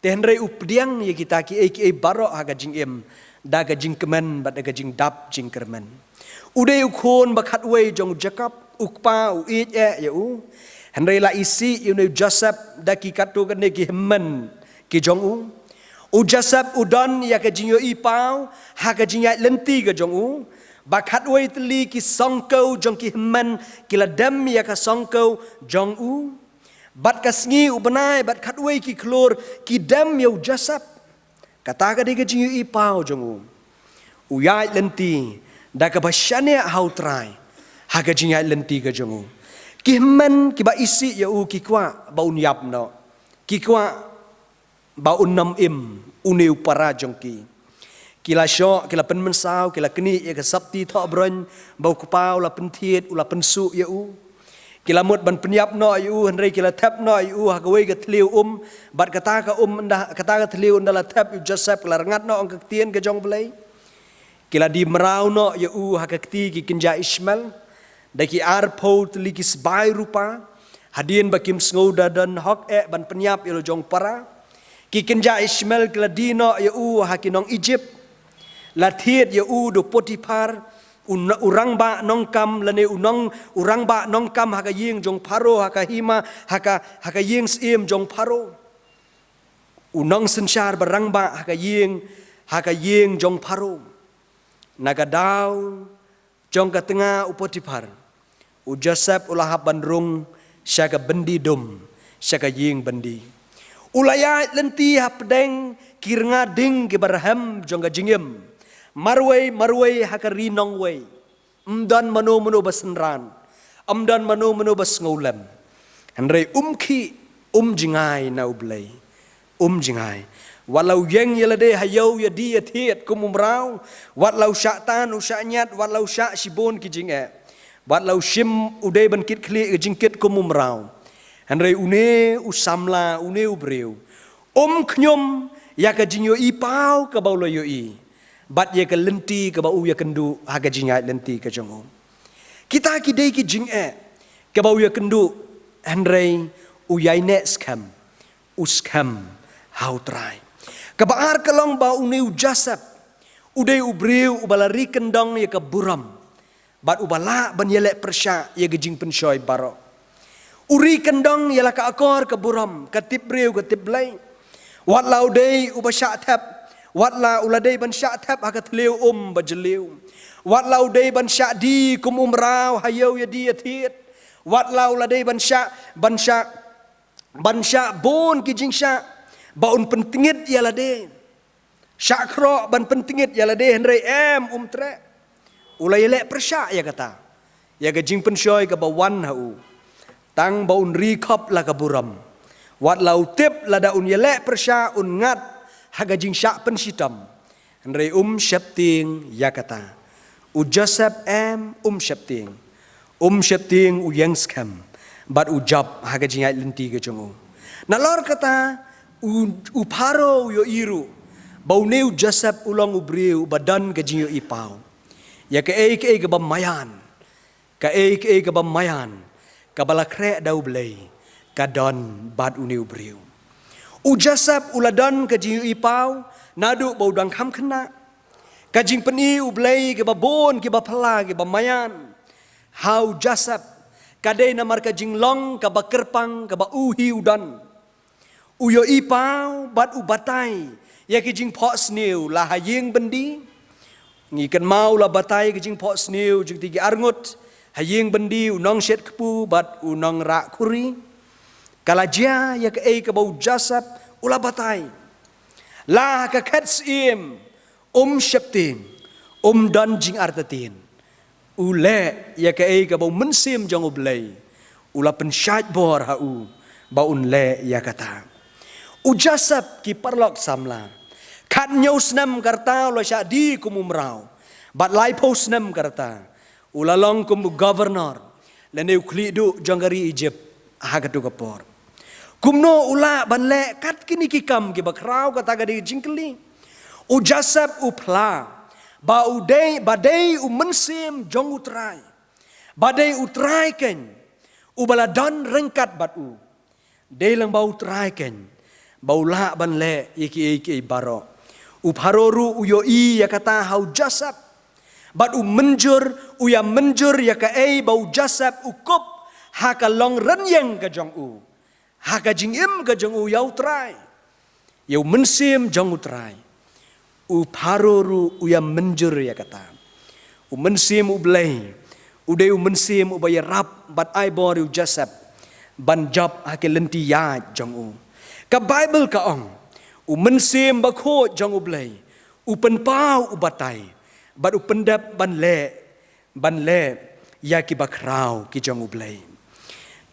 tenre updiang ye kita ki baro ha jing em da ga jing kemen bat da ga jing dap jing kermen udai ukhon bakhat wei jong Jacob ukpa u it ya u henre la isi you know Joseph da ki katu kan ki hemen ki jong u Joseph udan ya ka jing yo ipau ha ga jing ya lenti ga jong u bakhat wei tli ki songkau jong ki hemen ki la dam ya ka songkau jong u bat kasngi ubanai bat khatwei ki klor ki dam yau jasap kata ka de jing yu ipau jongu uyai lenti da ka bashane hau trai ha ka jing ai lenti ka jongu ki man ki ba isi ya u ki kwa ba un yap no ki kwa ba un nam im uneu para jongki kila syo kila pen mensau kila keni ya ka sapti tho bron bau kupau la pen thiet ula pen su ya u kila mut ban penyap no yu henry kila tap no yu ha ka wei ka thliu bat kata ka nda kata ka thliu nda la tap yu joseph kila rangat no ang tien ka jong play kila di merau no yu ha ka ti ki kinja ismail daki ar po tli ki sbai rupa hadien bakim sngoda dan hok ban penyap yu jong para ki kinja ismail kila di no yu ha ki nong egypt la thiet yu do potiphar urang ba nong kam lane unong urang ba nong kam haka ying jong paro haka hima haka ying sim jong paro unong sensyar barang ba haka ying jong paro naga daw jong ka tengah upotipar u joseph ulahap bandrung syaka bendi dum syaka ying bendi ulaya lenti hapdeng kirnga ding ke barham jong ka jingim marway hakari nong way amdan mano basenran amdan mano bas ngolem henry ki jingai na ublay jingai walau yeng yelade hayau ya dia thiet kumumrau walau syatan usyanyat walau syak sibon ki jinge walau shim udai ban kit kli jingkit kumumrau henry une usamla une ubreu knyum ya ka jingyo ipau ka baulo yo i bat ye ke lenti ke bau ye kendu haga jingai lenti ke jongo kita kidai ki jing ke bau ye kendu henry uyai ne skam uskam how try ke baar kelong bau ni ujasap udai ubriu ubalari kendong ye ke buram bat ubala ban yelek persya ye ke jing pensoi baro uri kendong ye la ka akor ke buram ke tip briu ke tip blai wat lau dei ubasya tap watla uladai ban syak thap haka thleu bajeliu watla udai ban syak di kum umrau hayau ya dia thiet watla uladai ban syak bon ki jing syak baun pentingit ya lade syak kro ban pentingit ya lade henry tre ulai lek persyak ya kata ya ga jing pensoi ka bawan hau tang baun rikop la ka buram watla utip la da un yelek persyak un ngat haga jing syak pensitam henry syapting yakata u joseph syapting u yang skam bat u job haga jing ai lenti ke jongo na lor kata u paro yo iru bau neu joseph ulong u briu badan ke jing yo ipau ya ke ke bamayan ke bamayan ka balakre dau blei ka don bat u neu briu ujasap uladan ka jing ipau nadu bau dang kham khna ka jing peni ublei ke babon ke bapala ke bamayan hau jasap ka dei namar ka jing long ka bakerpang ka ba uhi udan uyo ipau bat ubatai ya ke jing pho sneu la hayeng bendi ngi kan mau la batai ke jing pho sneu jing tigi arngut hayeng bendi unong shet kpu bat unong ra kuri kalajia ya ke bau jasap ula batai la ka khats im syapting dan jing artatin ule ya ke bau mensim jong ublei ula pensyat bor hau baun le ya kata ujasap ki parlok samla khat nyau snam karta lo sya di kumumrau bat lai pos nam karta ula long kum governor lene ukli du jongari Egypt hagatu kapor kumno ula banle kat kini kikam ki bakrau kata gadi jingkeli ujasap upla ba udai badai umensim jong utrai badai utrai ken ubaladan rengkat batu delang bau utrai ken baula banle iki baro upharoru uyoi ya kata hau jasap bat menjur uya menjur ya ka bau jasap ukup haka long renyeng ka jong u haka jingim ka jong u yau trai yau mensim jong utrai upharoru uya menjur ya kata mensim ublei udai mensim ubaya rap bat ai bor u jasap ban job hake lenti ya jong u ka Bible ka ong u mensim ba kho jong u blai u pen pau u batai bat u pendap ban le ya ki bakrau ki jong u blai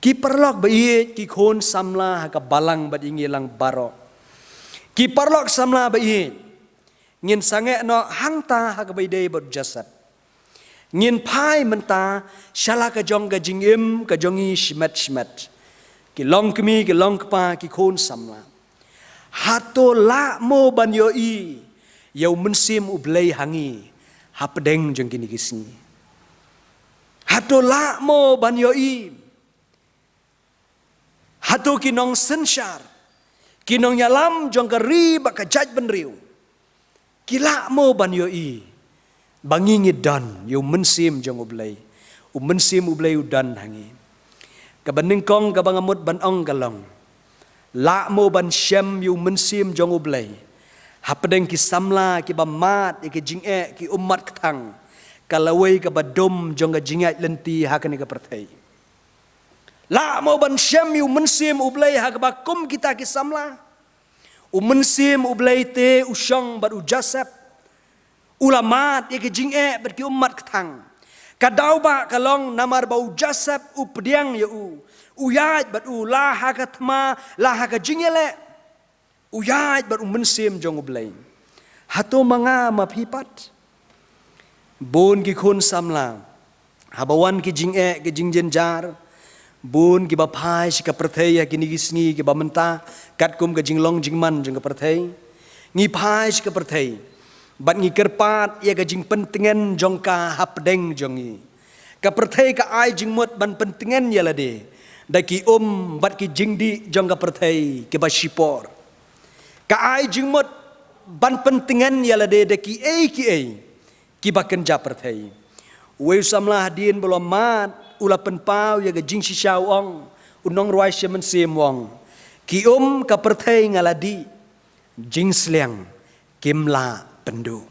ki parlok ba ye ki khon samla ka balang bat ingi lang baro ki parlok samla ba ye ngin sange no hangta ha ka bai dei bot jasad ngin phai menta shala ka jong ka jingim ka jongi shmet ki long kmi ki long pa ki khon samla hato la mo ban yo i yau mensim u blai hangi hapdeng jong kini kisni hato la mo ban yo i hato kinong sensyar kinong yalam jong ka ri ba ka jaj ban riu kila mo ban yo i bangi ngidan yo mensim jong u mensim u blai u dan hangi ka baning kong ka bangamut ban ong galong la mo ban shem yo mensim jong u blai hapdeng ki samla ki bamat ki jinge ki ummat kthang kalawai ka badom jong ka jingai lenti hakani ka perthai la mo ban shem yu mensim ublai ha ba kum kita ki samla mensim ublai te usyong bat ujasep ulamat ye ki jinge bat ki ummat kthang kadau ba kalong namar ba ujasep updiang ye uyaj bat la ha ka thma la ha ka jingele uyaj bat mensim jong ublai hato manga maphipat bon ki khon samla habawan ki jinge ki jingjenjar bun ki ba phai si ka perthei ya ki nigisngi ki ba menta kat kum ka jinglong jingman jeng ka perthei ngi phai si ka perthei bat ngi kerpat ya ka jing pentengen jong ka hapdeng jongi ka perthei ka ai jingmot ban pentengen ya lade da ki bat ki jingdi jong ka perthei ki ba shipor ka ai jingmot ban pentengen ya lade da ki ki ba kenja perthei we samlah din belum mat ula penpau ya ga jing shisau ong unong ruai shemen sim wong ki ka perthei ngaladi jing sleng kimla pendu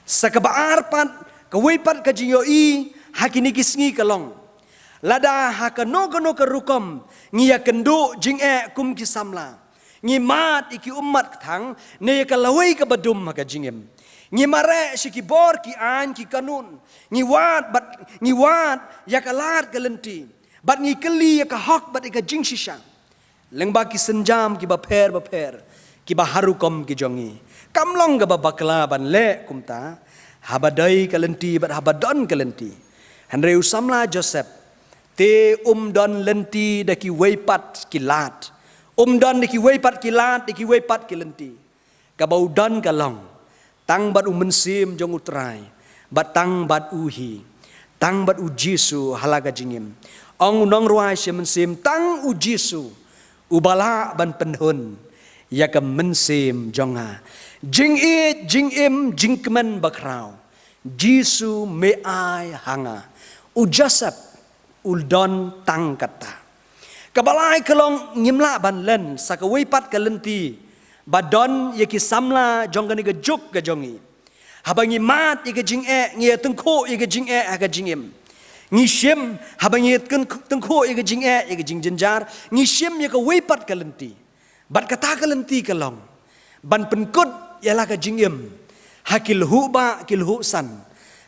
sakabaar pat ka wipat ka jing yo i hakini kisngi kalong lada hakano ka rukom ngia kendu jing kum ki samla ngi mat iki ummat thang ne ka lawai ka badum ka jingem ngi mare siki bor ki an ki kanun ngi wat ya kalat galenti bat ngi keli ya ka hok bat ka jing shisha lengba ki senjam ki ba pher ki ba harukom ki jongi kamlong ga ba bakla ban le kumta habadai kalenti bat habadon kalenti hanre usamla Joseph te don lenti da ki weipat ki lat don da ki weipat ki lat da ki weipat ki lenti ka ba udon kalong tang bat mensim jong utrai bat tang bat uhi tang bat ujisu halaga jingim ong nong ruai mensim tang ujisu ubala ban penhun ya ka mensim jonga jing im jingkemen bakrau jisu me ai hanga ujasap uldon tang kata kabalai kelong ngimla ban len sakawai pat kalenti badon yaki samla jongani ga juk ga jongi habangi mat ika jing ngi tengko ika jing aga jingim ngi shim habangi tengko ika jing ika jing jenjar ngi shim yaka weipat kalenti bat kata kalenti kalong ban penkut yala ka jingim hakil huba kil husan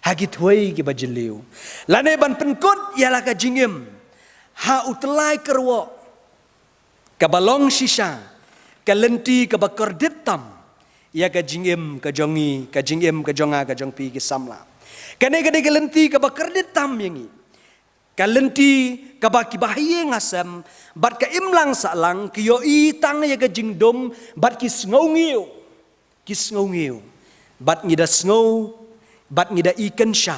hakit huai ki bajeliu lane ban penkut yala ka jingim ha utlai kerwo kabalong shisha kalenti ka bakordit tam ya ka jingim ka jongi ka jingim ka jonga ka jongpi ki samla kane kalenti ka bakordit tam yangi kalenti ka baki bahiye ngasam bat ka imlang salang ki yo i tang ya ka jingdom bat ki sngongiu bat ngida snow bat ngida ikan sha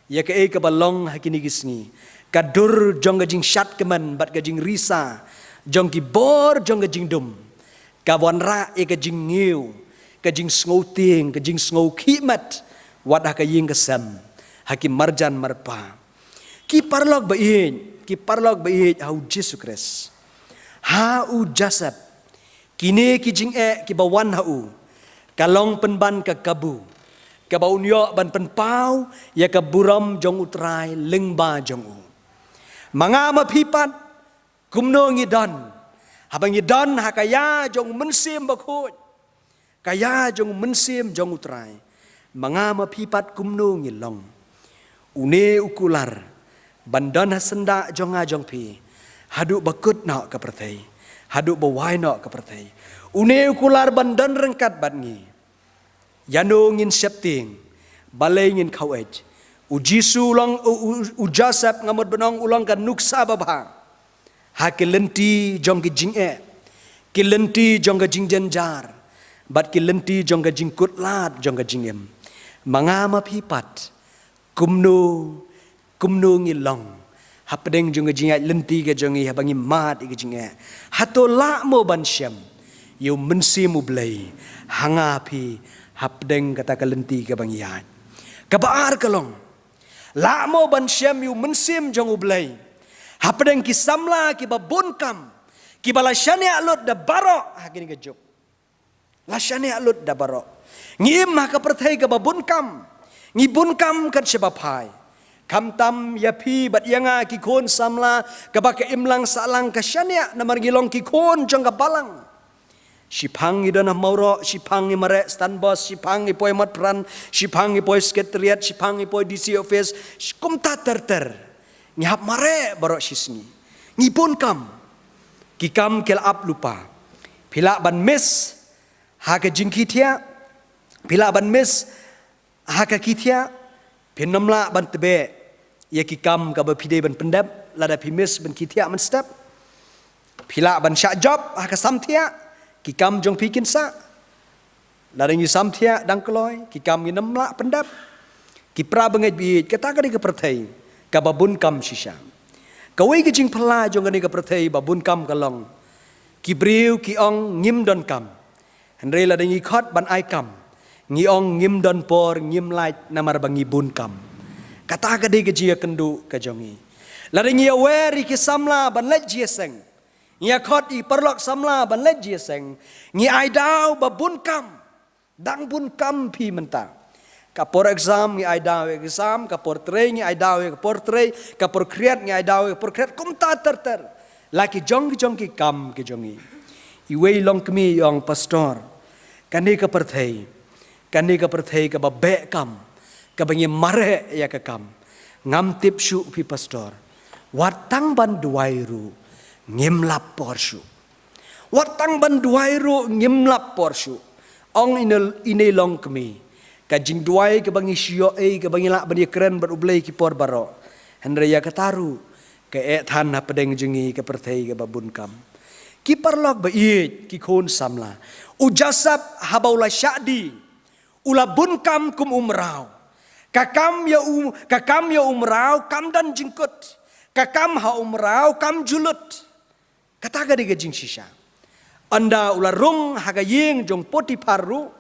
ya ka ka balong hakini gisni kadur jong ka jing shat keman bat ka jing risa jong ki bor jong ka jingdom kawan ra ka jing ngiu ka jing sngow ting ka jing sngow khimat wadah ka ying kesam hakim marjan marpa ki parlog ba i au Jesus Christ ha u jasab kini ki jing ki bawan ha u kalong penban ka kabu ka baunyo ban penpau ya ka buram jong utrai lengba jong u manga mapipat kumno ngi don habang ngi don hakaya jong mensim bakut kaya jong mensim jong utrai mangama pipat kumno ngi long une ukular bandon hasenda jong jong pi hadu bakut nak ke perthai hadu bawai nak ke perthai une ukular bandon rengkat bat ngi yano ngin septing balai ngin khawaj ujisu ulang ujasap ngamot benong ulang kan nuksa babha ha kelenti jong ke jing kelenti jong ke jing janjar bat kelenti jong ke jing kutlat jong ke jing em mangama pipat kumno ngilong hapdeng jong ke jing lenti ke jong i habangi mat ke jing hato la mo ban syam yu mensi mu blai hanga pi hapdeng kata kelenti ke bangian kabar kalong la mo ban syam yu mensim jong ublai hapdeng ki samla ki babunkam ki balashane alut da baro hakini ke jok lashane alut da baro ngim ha ka perthai ke babunkam ngi bunkam kat sebapai kam tam ya pi bat yanga ki kon samla ka ba ke imlang salang ka shania na margilong ki kon jong ka balang Sipangi dana mauro, sipangi mare stand boss, sipangi poi mat pran, sipangi poi sekretariat, sipangi poi DC office, kumta ter. Ngihap mare barok sisni. Ngipun kam, kikam kel ap lupa. Pila ban mes, haka jingkitia, pila ban mes, haka kitia, pinamla ban tebe, ya kikam ka bapide ban pendap, lada pimis ban kitia man step. Pila ban syak job, haka samtia. Kikam jong pikin sa laring samthia dang keloi kikam ngi namla pendap kipra bangai bi kata ka ni ka perthai ka babun kam shisha kawai ki jing phala jong ni ka perthai babun kam kalong kibriu ki ong ngim don kam henre la ding khot ban ai kam ngi ong ngim don por ngim lai namar bangi bun kam kata ka de ka jia kendu ka jongi la ding aweri ki samla ban let jia seng Nya khot I perlok samla ban let jia seng ngi ai dau ba bun kam dang bun kam pi menta ka por exam ngi ai dau exam ka por tre ngi ai dau ka por tre ka por kriat ngi ai dau por kriat kum ta ter laki jong ki kam ki jongi I wei long kmi yong pastor kani ka perthai ka ba be kam ka bangi mare ya ka kam ngam tip shu pi pastor watang ban duai ru ngimlap porshu watang ban duai ru ngimlap porshu ong ine long kemi ka jing duai ke bangi sio ke bangi la bani keren berublai ki por baro henre ya kataru ke than na pedeng jengi ke perthai ke babun kam ki parlok ba i ki khon samla ujasap habaula syadi ula bun kam kum umrau kakam ya umrau kam dan jingkut kakam ha umrau kam julut kata ka diga jing shisha anda ula rung haga ying jong poti paru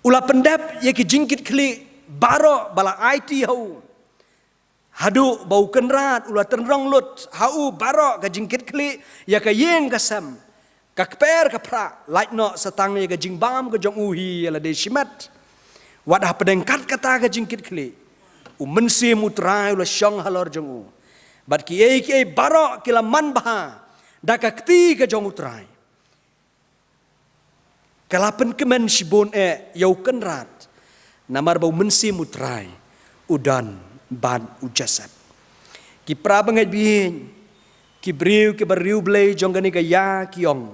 ula pendap ye ki jingkit kli baro bala IT hau hadu bau kenrat ula tenrong lut hau baro ka jingkit kli ya ka ying ka sam ka kper ka pra light no satang ye ka jing bam ka jong uhi ala de shimat wadah pedengkat kata ka jingkit kli mensi mutrai ula syong halor jong u bat ki baro kila man baha daka kti ka jong utrai kalapen kemen sibon yau kenrat namar bau mensi mutrai udan ban ujasat ki prabangai bin ki briu ki bariu blai jong gani ka ya kiong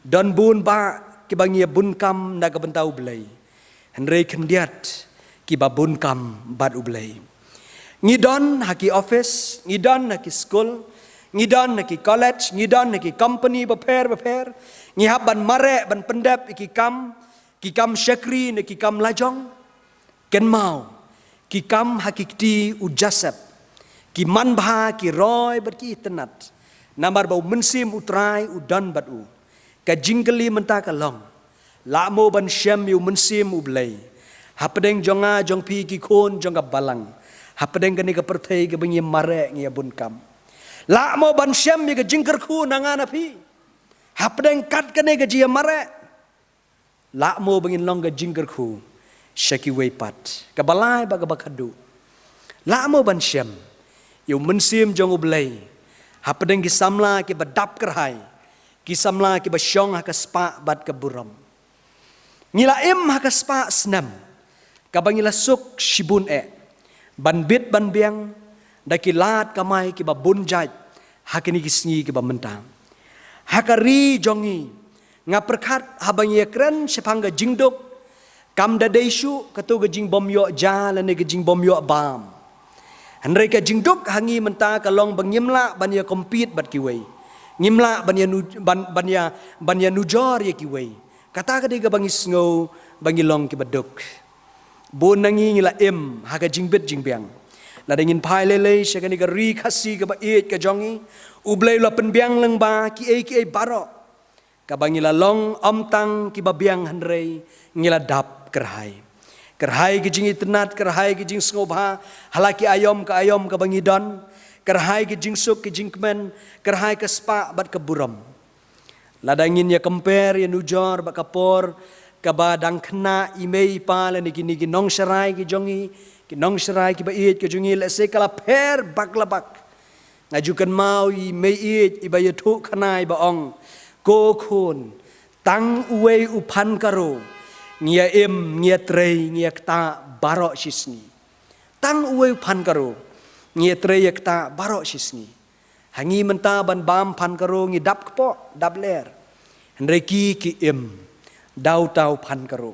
dan bun ba ki bangia bun kam na ka bentau blai henre kendiat ki babun kam bad ublai ngidon haki office ngidon haki school ngidon haki college ngidon haki company beper ngihaban mare ban pendap ki kam syakri ne ki kam lajong ken mau ki kam hakikti ujasab ki man bha ki roy berki tenat namar bau mensim utrai udan batu ka jingkeli menta ka long la mo ban syam yu mensim ublai hapedeng jonga jong pi ki khon jong ka balang hapedeng gani ka perthai ka bengi mare ngi bun kam la mo ban syam mi ka jingker khu nangana pi hapedeng kat kane ka jia mare la mo bengin long ka jingker khu syaki wei pat ka balai ba ka bakadu la mo ban syam yu mensim jong ublai Hapedeng ki samla ki badap kerhai. Ki samla ki basyong haka spa bat ke buram. Ngila im haka spa senam. Kabangila suk shibun ban bit ban biang. Daki lat kamai ki babun jaj. Hakini ki sngi ki bamentang. Hakari jongi. Ngaperkat habang ye keren sepangga jingduk. Kam dadaisu katu ke jing bom yo jalan ke jing bom yo bam. Handrai ke jingduk hangi mentah kalong bangimla ban ye compete bat kiwei. Ngimla ban ya nujor ye kiwei. Kata ka diga bangi sngo bangi long ki baduk. Bon nangi ngila im haga jingbit jingbiang. La dengin pai lele syakani ka ri khasi ka ba it ka jongi. Ublay la penbiang leng ba ki ai barok. Ka bangi la long omtang ki babiang handrai ngila dap kerhai. Kerhai ki jing itnat kerhai ki jing sngoba halaki ayom ka bangi don. Kerhai ki jing suk ki jing kemen kerhai ka spa bat ka buram. Ladangin ya compare ya nujor ba kapor ka ba dang khna imei pa la ni ki nong sharai ki jongi ki nong sharai ki ba it ki jongi la se kala per baklabak ngajukan mau i mei it i ba ya thu khanai ba ong ko khun tang uwei upan karo ngia em ngia trei ngia ta baro sisni tang uwei upan karo ngia trei yak ta baro sisni hangi menta ban bam pan karo ngi dap kpo dap ler henreki ki em dau tau pan karo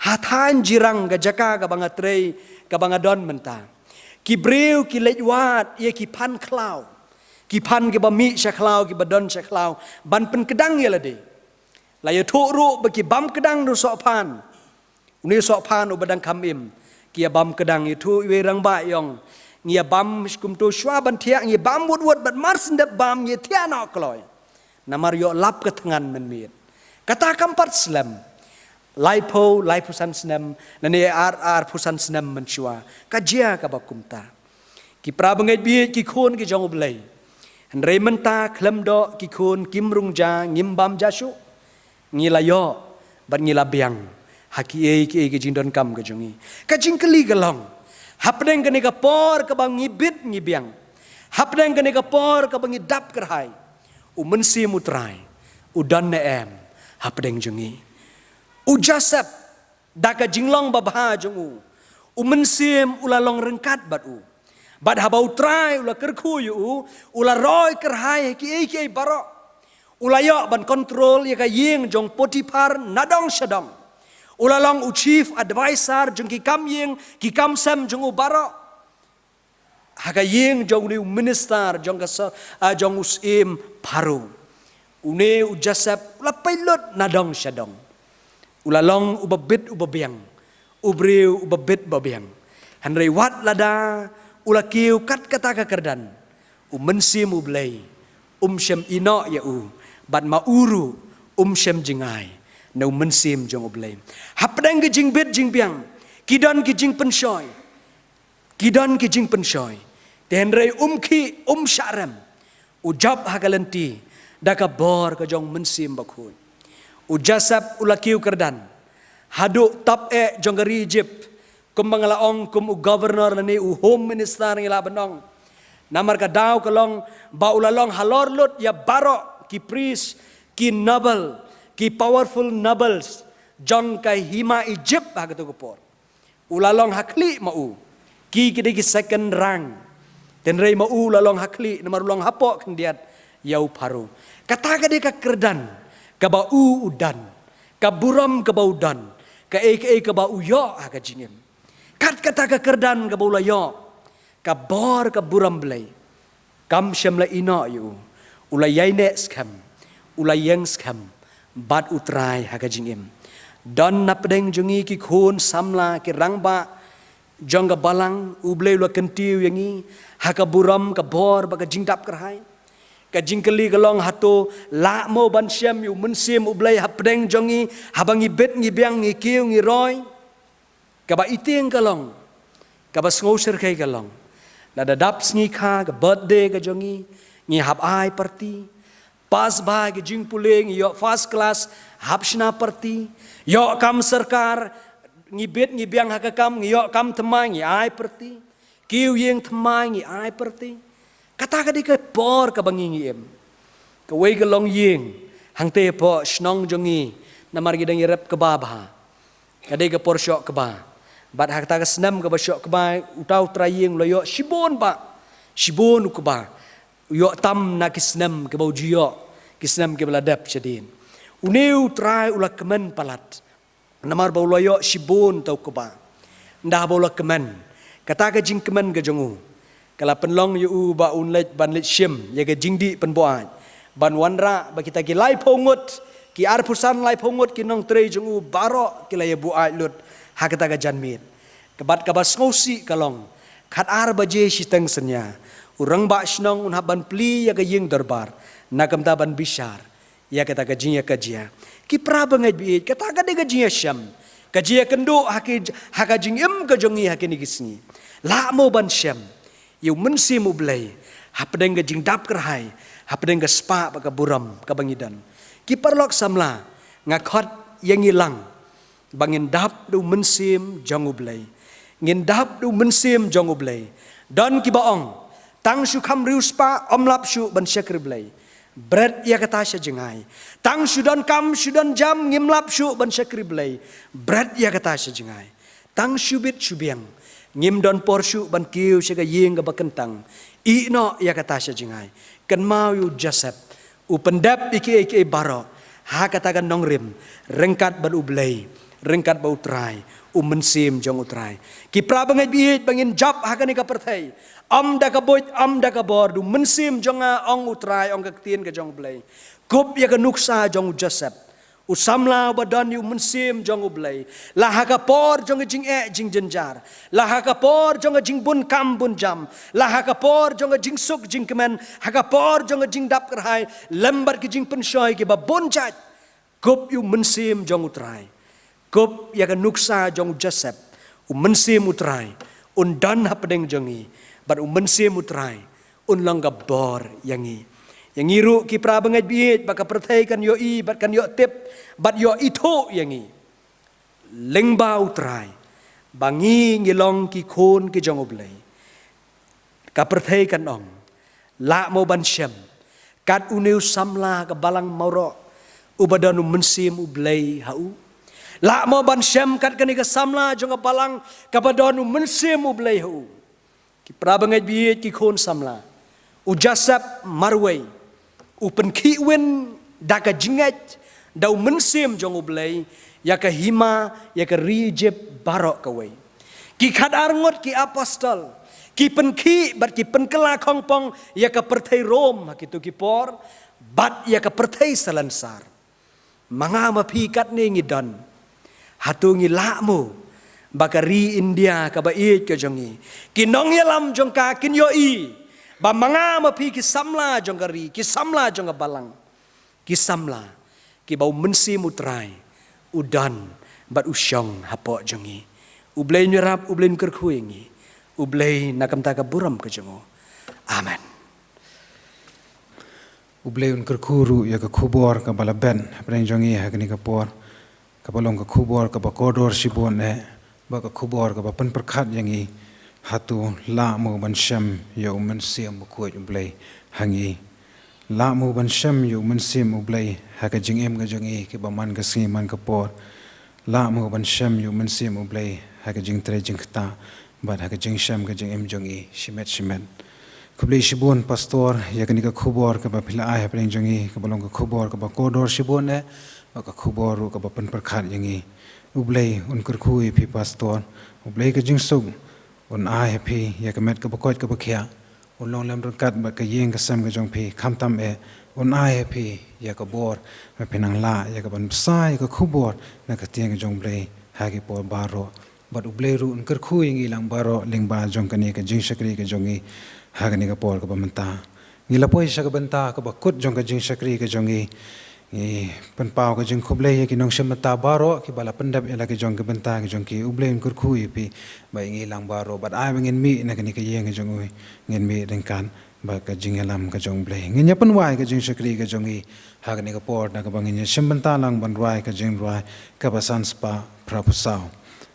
hatan jirang ga jaka ga banga trei ga banga don menta ki breu ki lejwat ye ki pan klau ki pan ki bami syaklau ki badon syaklau ban pen kedang ye lade la ye thu ru ba ki bam kedang ru sok pan uni sok pan u badang kamim ki bam kedang ye thu we rang ba yong ngia bam kum tu shwa ban thia ngia bam wut bat mar sendep bam ngia thia na kloi namar yo lap ke tengan men miet kata kampat slam laipo laipusan senam nani ar pusan senam menshua kajia ka bakumta ki prabangai bi ki khon ki jong blai handrei menta khlem do ki khon kimrung ja ngimbam jasu ngilayo ban ngila biang haki ki jindon kam ka jongi ka jingkeli galong hapdeng kene ka por ka bang ngibit ngibiang hapdeng kene ka por ka bang dap kerhai umensi mutrai udan ne em hapdeng jongi ujasap daka jinglong babha jongu umensim ulalong rengkat batu bad habau trai ula kerku yu ula roy kerhai ki baro ulayo ban kontrol ya ka ying jong potipar nadong shadong ulalong chief advisor jong ki kam sam jong baro haka ying jong ni minister jong ka jong usim paru une ujasap ula pilot nadong shadong ulalong ubabit ubabiang ubriu ubabit babiang hanrei wat lada ulakiu kat kata kakerdan umensim ublei shem ino ya bat mauru shem jingai na umensim jong ublei hapdang ke jingbit jingbiang kidon ki jing penshoy kidon ki jing penshoy tenrei ki syaram ujab hagalenti daka bor ka jong mensim bakun ujasap ulakiu kerdan haduk top jonggari Egypt kum mangalaong kum governor ni home minister ngila benong namar ka daw kalong ba ulalong halor lut ya barok ki priest ki noble ki powerful nobles jong kai hima Egypt hagatu kupor ulalong hakli mau ki second rank dan rei mau ulalong hakli namar ulang hapok kendiat yau paru kata ka ka kerdan ka bau udan ka buram ka baudan ka ka bau yo aga jingim kat kata ka kerdan ka bau layo ka bor ka buram blai kam shem la ino yu ulai ne skam ulai yang skam bat utrai aga jingim don napdeng jungi ki khun samla ki rangba jongga balang ublei lo kentiu yangi haka buram ka bor ba ka jingdap kerhai ka jingkeli galong hato la mo ban syam yu mensim ublei hapdeng jongi habangi bet ngi biang ngi kiu ngi roy ka ba iting galong ka ba ngoser kai galong la dadap sngi kha ka birthday ka jongi ngi hap ai party pas ba ka jing puling yo first class hap shna party yo kam sarkar ngi bet ngi biang hakakam ngi yo kam thamai ngi ai party kiu yeng thamai ngi ai party Kata ka di ka por ka bangingiem. Ka way ka long ying. Hang te po snong jongi. Namar gidang irap ka babha. Kadai ka por syok ka ba. Bat hak ta ka senam ka ba syok ka ba. Utau traying lo yo shibon ba. Shibon ka ba. Yo tam na kisnam ka ba ujiyo. Kisnam ka beladap syadin. Uneu try ulak kemen palat. Namar ba lo yo shibon tau ka ba. Ndah ba ulak kemen. Kata ka jing kemen ka jongu. Kalau penlong yu ba unlet ban lit shim ya ga jingdi penboan ban wanra ba kita ki lai pongut ki ar pusan lai pongut ki nong tre jungu baro ki lai bu ai lut ha kata ga janmit kebat kabas ngosi kalong khat ar ba je siteng senya urang ba snong un haban pli ya ga ying darbar nakam ta ban bishar ya kata ga jinya ka jia ki pra ba ngai bi kata ga de ga jinya sham ka jia kendo ha ka jing im ka jongi ha ki ni gisni la mo ban sham Iu mensi mu belai, hapedeng ke jing dap kerhai, hapedeng ke spa baka buram ke bangidan. Ki perlok samla ngakot yang hilang, bangin dap du mensim jangu belai, ngin dap du mensim jangu belai. Dan ki baong, tang shu kam riu spa omlap shu ban syakri belai. Bread ya kata sya jengai, tang shu dan kam shu dan jam ngimlap shu ban syakri belai. Bread ya kata sya jengai, tang shu bit shu biang. Ngim don porsyu ban kiu sega ying ga bakentang I no ya kata sya jingai kan mau yu Joseph u pendap iki baro ha kata kan nong rim rengkat ban ublei rengkat ba utrai mensim jong utrai ki pra bangai biit bangin job ha kan ka perthai am da ka boit am da ka bor du mensim jonga ong utrai ong ka tien ka jong blei kup ya ka nuksa jong Joseph Usamla badan yu mensim jong ublay. Laha kapor jong jing jing jenjar. Laha kapor jong jing bun kam bun jam. Laha kapor jong jing suk jing kemen. Hakapor jong jing dap kerhai. Lembar ki jing penshoy ki ba bun jat. Kup yu mensim jong utrai. Kup ya ka nuksa jong Joseph. Mensim utrai. Dan hapedeng jongi. But mensim utrai. Langga bor yangi. Yang ngiru ki pra bangai biit baka perthai kan yo I bat kan yo tip bat yo ito yangi lengba utrai bangi ngilong ki khon ki jong oblei ka perthai kan ong la mo ban syam kat uneu samla ka balang mauro ubadan mensim ublei hau la mo ban syam kat kan ka samla jong balang ka badan mensim ublei hau ki pra bangai biit ki khon samla ujasap marwai Upen kiwen daka jingat dau mensim jong ublei ya ka hima ya ka rijep barok kawai ki khadar ngot ki apostol ki pen ki bat ki pen kela khongpong ya ka perthai rom hakitu ki por bat ya ka perthai salansar manga mapi kat ne ngidan hatu ngi lakmu bakari India ka ba I ka jongi ki nong yalam jong ka kin yo I ba manga mapi ki samla jong kari ki samla jong balang ki samla ki bau mensi mutrai udan bat usyong hapo jongi ublei nyerap ublei kerkuingi ublei nakam taka buram ke jongo amen ublei kerkuru ya ka khubor ka balaben apreng jongi ha kani ka por ka balong ka khubor ka ba kodor sibon ne ba ka khubor ka ba pen perkhat yangi hatu la mu ban sham yo man siam ko ublei hangi la mu ban sham yo man siam ublei ha ka jing em ga jongi ki ba man ka si man ka por la mu ban sham yo man siam ublei ha ka jing tre jing ta ba ha ka jing sham ka jing em jongi shimet kublei shibon pastor ya ka ni ka khubor ka ba phila ai apreng jongi ka balong ka khubor ka ba kodor shibon ne ba ka khubor ka ba pen perkhat yangi ublei kur khui pi pastor ublei ka jing sug ai happy ya ka met ka bakot ka bakhya long lam rangkat ba ka yeng ka sam ka jong phi kham tam ai happy ya ka bor ma pinang la ya ka ban sai ka khubor na ka tiang jong blei ha ki por baro but ublei ru un kar khu ingi lang baro ling ba jong ka ni ka jing sakri ka jongi ha ka ni ka por ka bamanta ngi la poi sa ka banta ka ba kut jong ka jing sakri ka jongi pen pau ka jing khublei ki nong shemata baro ki bala pendap ela ki jong ka benta ki jong ki ublei kur khui pi ba ngi lang baro but ai ngin mi na ka ni ka yeng ka jong ui ngin mi dengkan ba ka jing elam ka jong blei ngin ya pen wai ka jing sakri ka jong I ha ka ni ka por na ka bangin shembenta lang ban rai ka jing rai ka ba san spa prapusau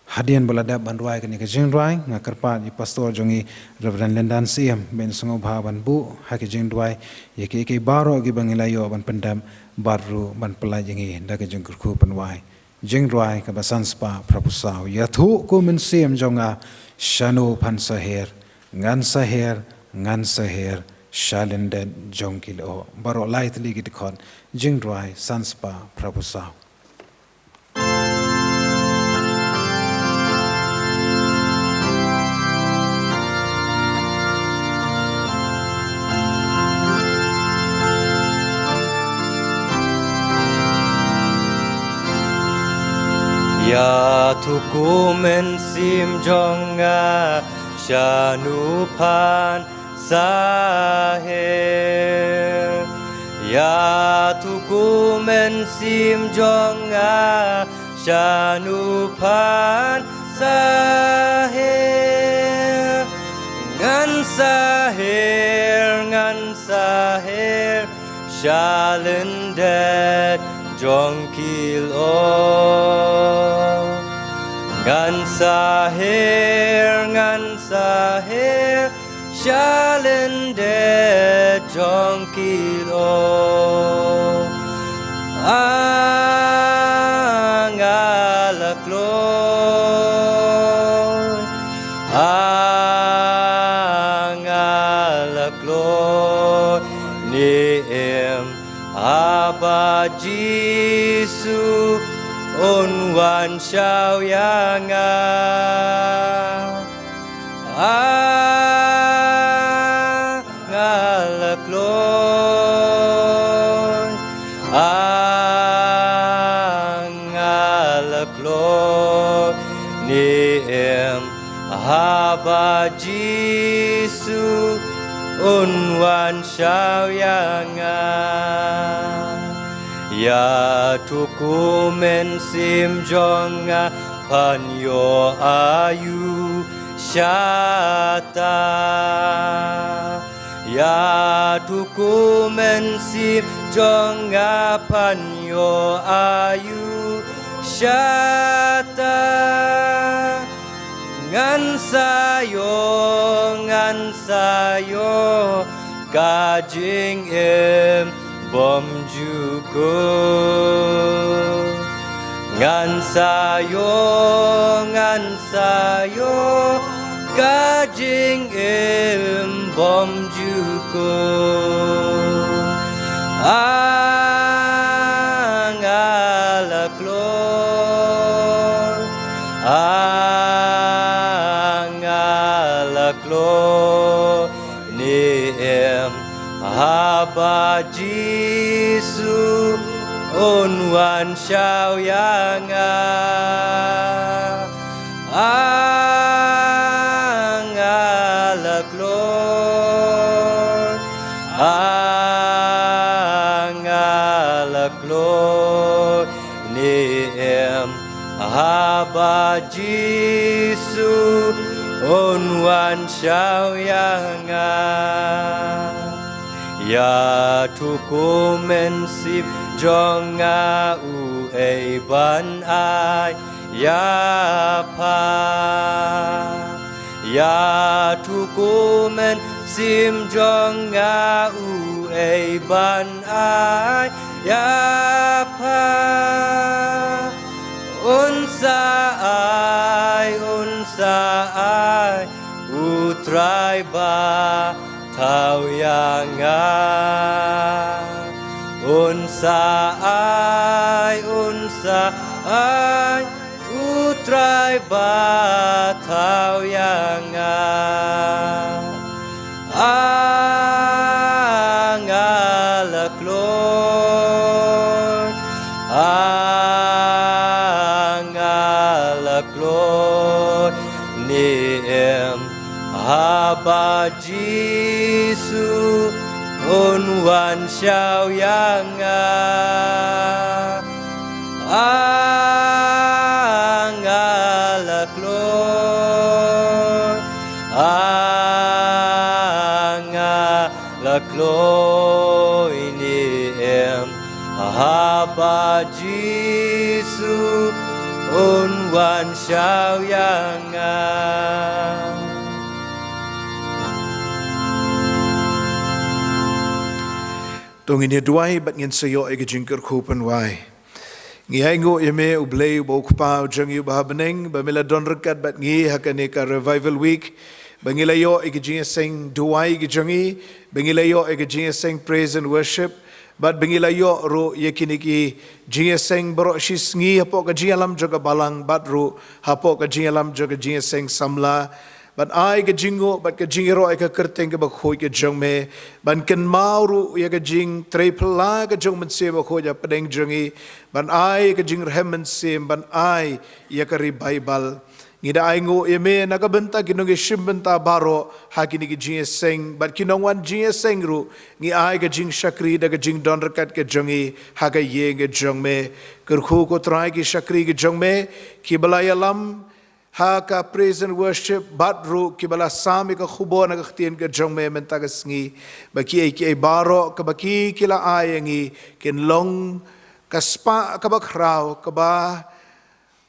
hadian balada ban ruai kan ke jing ruai ngakarpa di pastor jongi Reverend Lendan Siam ben sungo bha ban bu ha ke jing ruai ye ke baro gi bangilayo ban pendam baru ban pelai jingi da ke jing kurku ban wai jing ruai ka basan spa prabusau ya thu ku men Siam jonga shanu pan saher ngan saher shalenden jongkilo baro lightly git kon jing ruai sanspa prabusau Ya tuku men sim jonga shanupan saher Ya tuku men sim jonga shanupan saher Ngan saher shalendet jongkil Ngan saher shalende jongkil Angalakloy Niem Aba Jisu Unwan Xiao Yanga Angalakloy Niem Aba Jisu Unwan Xiao Yanga Ya tuku men sim jonga panyo ayu syata Ya tuku men sim jonga panyo ayu syata Ngan sayo kajing bom juko Ngan sayo kajing bom juko Angalakloy Niem Haba Jisu Unwan Xiao Yanga Angalakloy Niem Haba Jisu Unwan Xiao Yanga Ya tuku men sim jonga ban ai ya pa Ya tuku men sim jonga ban ai ya pa Unsa ai utrai ba tau yanga Unsa ai utrai ba tau yanga Angalakloy Niem Haba Jisu Unwan Xiao Yanga Angalakloy Niem Haba Jisu ôn hoàn sao yang a Tong ini duai bat ngin sayo ega jingker kupan wai. Ngi ai ngo yeme ublei bo kpa jang yu bah beneng ba mila don rekat bat ngi hakane ka revival week. Bangila yo ega jing sing duai ega jangi, bangila yo ega jing sing praise and worship. Bat bangila yo ro yakiniki jing sing bro shis ngi hapo ka jing alam jaga balang bat ro hapo ka jing alam jaga jing sing samla. Ban ai ke jingo bat ke jingero ai ke kerteng ke bakhoi ke jong me ban ken mauru ya ke jing tripla ke jong men se bakhoi ja pedeng jongi ban ai ke jing remen se ban ai ya ke ri bible ngida ai ngo ye me na ka benta kinong shim benta baro hakini ke jing seng bat kinong wan jing seng ru ngi ai ke jing shakri da ke jing don rekat ke jongi ha ke ye ke jong me kerkhu ko trai ki shakri ke jong me ki balaya lam Haka praise and worship batru kibala sami ka khubo na kakhtian ka jong me mentagas ngi baki ai baro ka baki kila ayangi kin long kaspa ka bakraw ka ba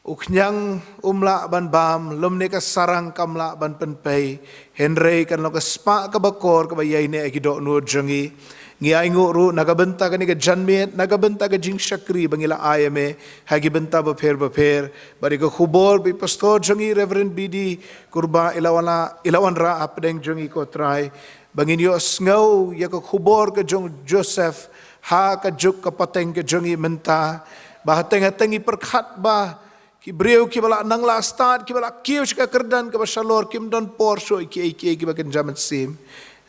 uknyang umla ban bam lumne ka sarang kamla ban penpei henry kan lo ka spa ka bakor ka bayai ne akido no jongi ngi ai nguru nagabenta ka ni ka janmet nagabenta ka jing shakri bangila ayame hagi benta ba pher bari ka khubor bi pastor jongi reverend bd kurba ilawan ra apdeng jongi ko try bangin yo sngo ya ka khubor ka jong joseph ha ka juk ka pateng ka jongi menta ba hateng perkhat ba ki breu ki bala nang la start ki bala kiu ka kerdan ka shalor kim don por so ki ba kan jaman sim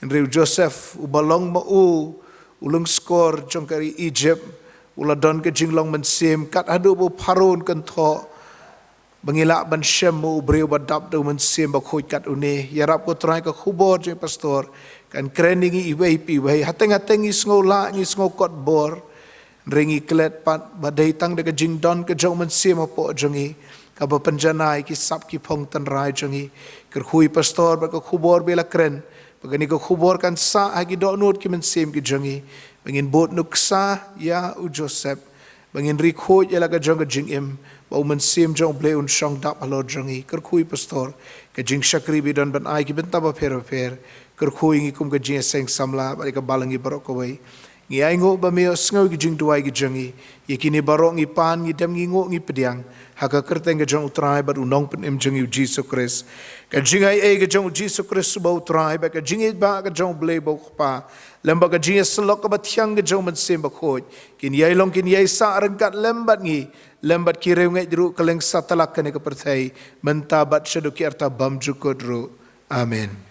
Andrew Joseph ubalong ma ulung skor jong kari Egypt uladon ke jinglong mensim kat adu bu parun kan tho bangila ban shem mu breu badap do mensim ba khoi kat une yarap ko trai ka khubor je pastor kan kreningi iwei pi wei hateng isngola ngi sngo kot bor ringi klet pat badai tang de ke jingdon ke jong mensim apo jongi ka ba panjanai ki sap ki phong tan rai jongi ker khui pastor ba ka khubor bela kren Pagani ko khubor kan sa agi do not ki men sem ki jongi bangin bot nuksa ya u Joseph bangin rikho ya laga jong jing em ba men sem jong ble un shong dap alo jongi ker khui pastor ka jing shakri bi don ban ai ki benta ba pher ker khui ngi kum ka jing seng samla ba ka balangi barok ko wai ngi ai ngo ba me sngo ki jing duai ki jongi yakini barok ngi pan ngi dem ngi ngo ngi pediang haka kerteng ka jong utrai ba unong pen em jongi Jesus Christ ka jing ai ka jong Jesus Christ ba utrai ba ka jing ba ka jong ble ba pa lamba ka jing slok ka ba thiang ka jong man sem ba khoj kin yai long kin yai sa rangkat lembat ngi lembat ki rew ngai dru kaleng satalak ka ne ka perthai menta bat shadu ki arta bam jukod ru amen